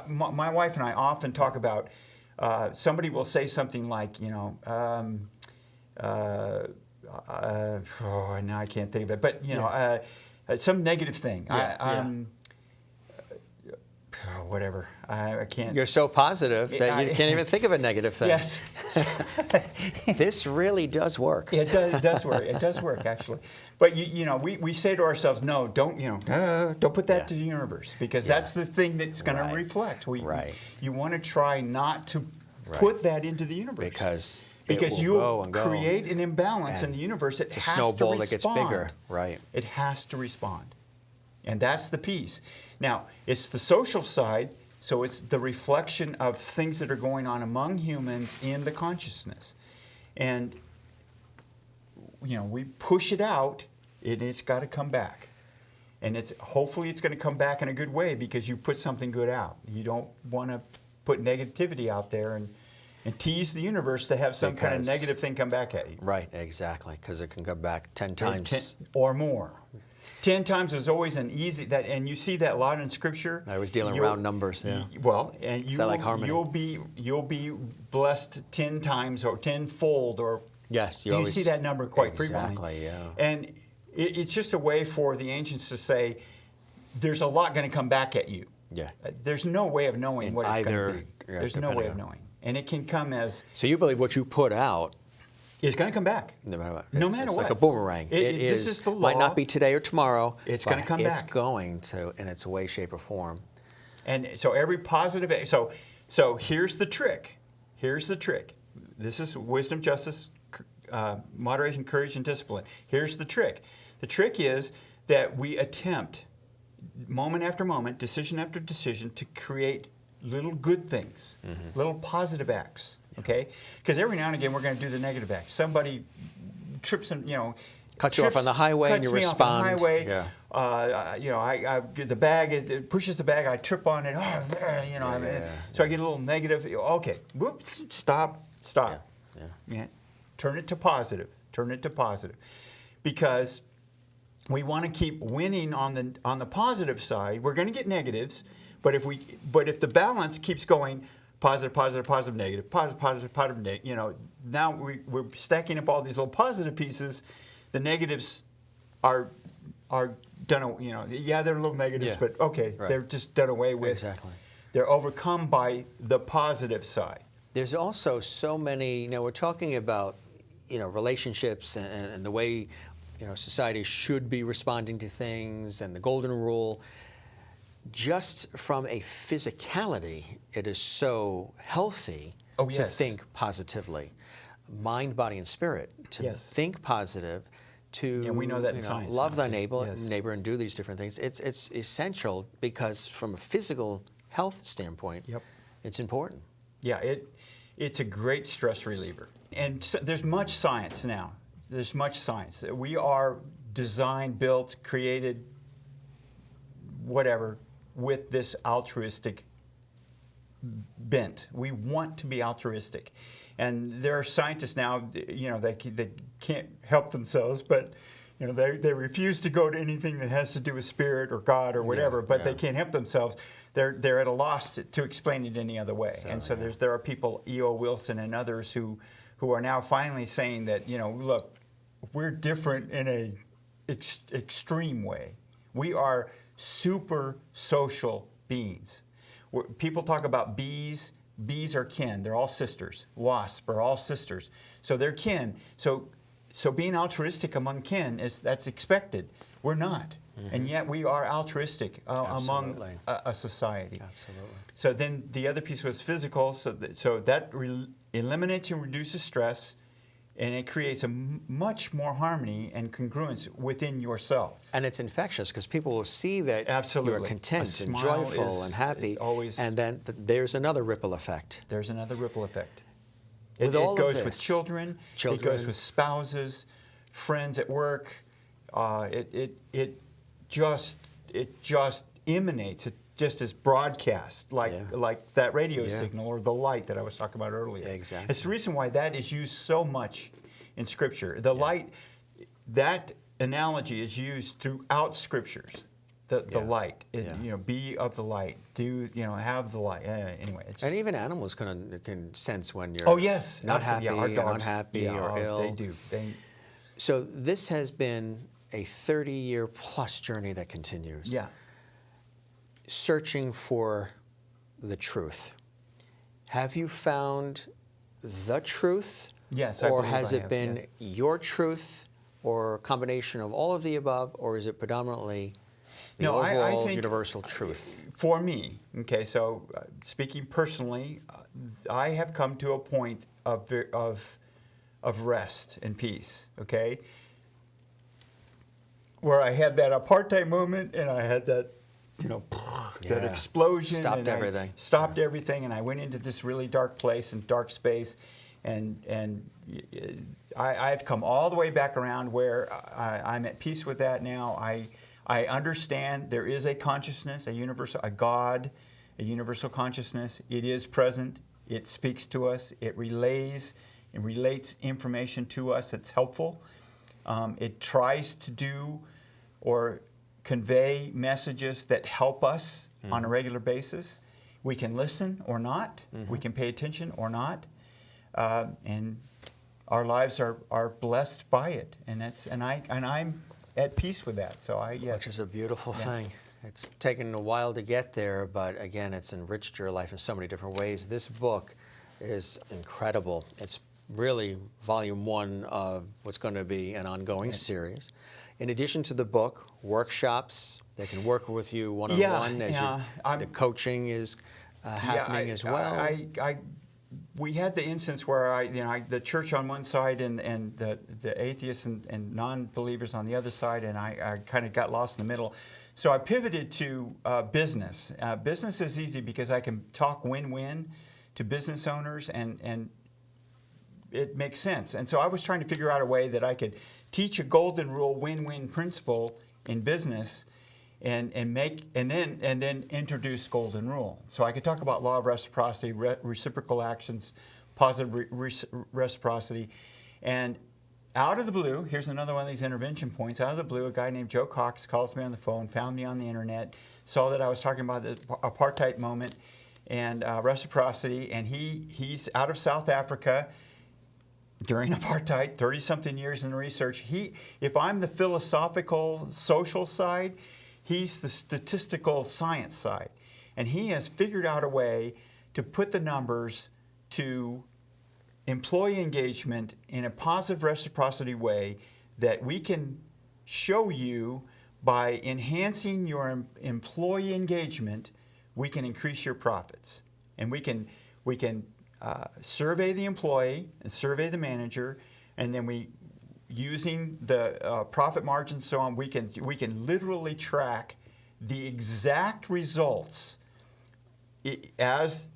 my wife and I often talk about, somebody will say something like, you know, now I can't think of it, but you know, some negative thing. Whatever. I can't. You're so positive that you can't even think of a negative thing. Yes. This really does work. It does work. It does work, actually. But you know, we say to ourselves, no, don't put that to the universe, because that's the thing that's going to reflect. You want to try not to put that into the universe, because you create an imbalance in the universe. It has to respond. It's a snowball that gets bigger. Right. It has to respond, and that's the piece. Now, it's the social side. So it's the reflection of things that are going on among humans in the consciousness. And, we push it out, and it's got to come back. And hopefully it's going to come back in a good way because you put something good out. You don't want to put negativity out there and tease the universe to have some kind of negative thing come back at you. Right, exactly, because it can come back 10 times. 10 or more. 10 times is always an easy, and you see that a lot in Scripture. I was dealing around numbers, yeah. Well, and like harmony. you'll be blessed 10 times or tenfold, or yes, you see that number quite frequently. Exactly, yeah. And it's just a way for the ancients to say, there's a lot going to come back at you. Yeah. There's no way of knowing what it's going to be. Yeah, there's no way of knowing. And it can come as... So you believe what you put out is going to come back. No matter what. No matter it's what. like a boomerang. This is the law. Might not be today or tomorrow. It's going to come back. It's going to, in its way, shape, or form. And so every positive... So here's the trick. Here's the trick. This is wisdom, justice, moderation, courage, and discipline. Here's the trick. The trick is that we attempt, moment after moment, decision after decision, to create little good things, little positive acts, okay? Because every now and again we're going to do the negative act. Somebody trips and, cuts you off on the highway and you respond. Off on the highway. Yeah. The bag, it pushes the bag, I trip on it, so I get a little negative. Okay, whoops, stop. Yeah. Turn it to positive. Because we want to keep winning on the positive side. We're going to get negatives, but if the balance keeps going positive, negative, positive, negative, now we're stacking up all these little positive pieces. The negatives are done. They're little negatives, but okay, right. They're just done away with. Exactly. They're overcome by the positive side. There's also so many. We're talking about relationships and the way society should be responding to things and the golden rule. Just from a physicality, it is so healthy to think positively, mind, body, and spirit. To think positive, to we know that in science, love thy neighbor, and do these different things. It's essential because from a physical health standpoint, it's important. Yeah, it's a great stress reliever. And so there's much science now. There's much science. We are designed, built, created, whatever, with this altruistic bent. We want to be altruistic. And there are scientists now, they can't help themselves, but they refuse to go to anything that has to do with spirit or God or whatever, but they can't help themselves. They're at a loss to explain it any other way. So there are people, E.O. Wilson and others, who are now finally saying that, look, we're different in a extreme way. We are super social beings. People talk about bees. Bees are kin. They're all sisters. Wasps are all sisters. So they're kin. So being altruistic among kin, that's expected. We're not. And yet we are altruistic among a society. Absolutely. So then the other piece was physical. So that eliminates and reduces stress, and it creates a much more harmony and congruence within yourself. And it's infectious because people will see that you're content and joyful and happy, and then there's another ripple effect. There's another ripple effect. It goes with children. It goes with spouses, friends at work. It just emanates. It just is broadcast like that radio signal or the light that I was talking about earlier. Exactly. It's the reason why that is used so much in Scripture. The light, that analogy is used throughout Scriptures. The light, be of the light. Have the light. Anyway, and even animals can sense when you're not happy, our dogs, unhappy, or ill. They do. So this has been a 30-year-plus journey that continues. Yeah. Searching for the truth. Have you found the truth? Yes, or has it been your truth, or a combination of all of the above, or is it predominantly the overall I think universal truth? For me, so speaking personally, I have come to a point of rest and peace, okay? Where I had that apartheid moment, and I had that that explosion. Stopped everything. Stopped everything, and I went into this really dark place and dark space, and I've come all the way back around where I'm at peace with that now. I understand there is a consciousness, a God, a universal consciousness. It is present. It speaks to us. It relates information to us that's helpful. It tries to do or convey messages that help us on a regular basis. We can listen or not. We can pay attention or not. And our lives are blessed by it. And I'm at peace with that. So yes. Which is a beautiful thing. It's taken a while to get there, but again, it's enriched your life in so many different ways. This book is incredible. It's really volume 1 of what's going to be an ongoing series. In addition to the book, workshops, they can work with you one-on-one as the coaching is happening as well. We had the instance where the church on one side and the atheists and non-believers on the other side, and I kind of got lost in the middle. So I pivoted to business. Business is easy because I can talk win-win to business owners, and it makes sense. And so I was trying to figure out a way that I could teach a golden rule win-win principle in business and then introduce golden rule. So I could talk about law of reciprocity, reciprocal actions, positive reciprocity. And out of the blue, here's another one of these intervention points. Out of the blue, a guy named Joe Cox calls me on the phone, found me on the internet, saw that I was talking about the apartheid moment and reciprocity, and he's out of South Africa during apartheid, 30-something years in research. If I'm the philosophical, social side, he's the statistical science side. And he has figured out a way to put the numbers to employee engagement in a positive reciprocity way that we can show you by enhancing your employee engagement, we can increase your profits. And we can survey the employee and survey the manager, and then using the profit margins and so on, we can literally track the exact results as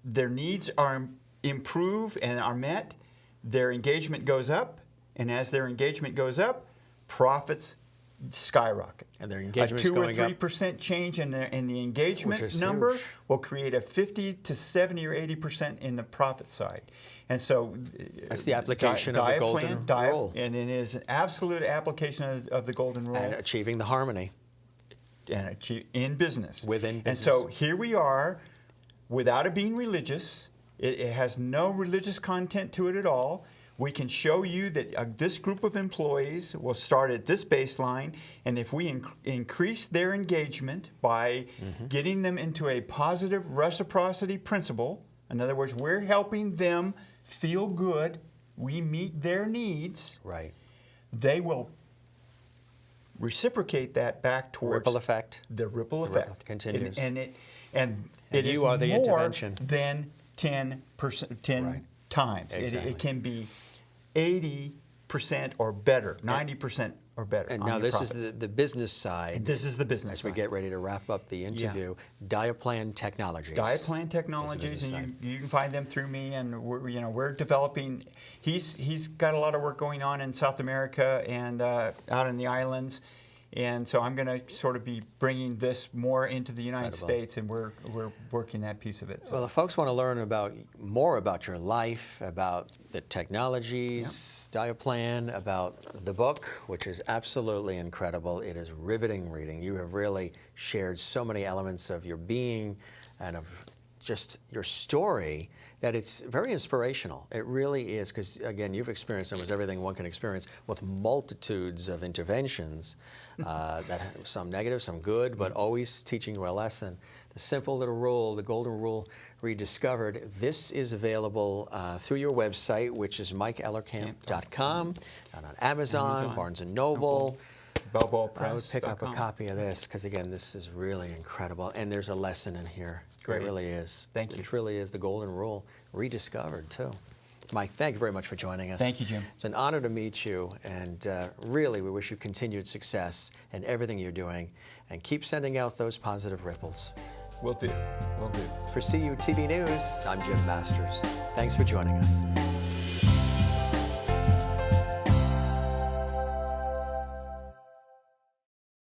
their needs are improved and are met. Their engagement goes up, and as their engagement goes up, profits skyrocket. And their engagement a 2 or 3% change in the engagement number will create a 50 to 70 or 80% in the profit side. And so that's the application of the golden rule. And it is an absolute application of the golden rule. And achieving the harmony. And in business. Within business. And so here we are, without it being religious. It has no religious content to it at all. We can show you that this group of employees will start at this baseline, and if we increase their engagement by getting them into a positive reciprocity principle, in other words, we're helping them feel good, we meet their needs, right? They will reciprocate that back towards ripple effect. The ripple effect continues, and it is are the more intervention. than 10% times. Exactly. It can be 80% or better, 90% or better. And now this is the business side. This is the business side. As we get ready to wrap up the interview, Diaplan Technologies. Diaplan Technologies, and you can find them through me. And we're developing. He's got a lot of work going on in South America and out in the islands. And so I'm going to sort of be bringing this more into the United States, and we're working that piece of it. So. Well, if folks want to learn more about your life, about the technologies, Diaplan, about the book, which is absolutely incredible. It is riveting reading. You have really shared so many elements of your being and of just your story that it's very inspirational. It really is, because again, you've experienced almost everything one can experience with multitudes of interventions that have some negative, some good, but always teaching you a lesson. The simple little rule, the golden rule rediscovered. This is available through your website, which is mikeellerkamp.com, and on Amazon, Barnes & Noble. Balboa Press. I would pick up a copy of this, because again, this is really incredible, and there's a lesson in here. Great. It really is. Thank you. It really is the golden rule rediscovered too. Mike, thank you very much for joining us. Thank you, Jim. It's an honor to meet you, and really we wish you continued success in everything you're doing, and keep sending out those positive ripples. Will do. Will do. For CUTV News, I'm Jim Masters. Thanks for joining us.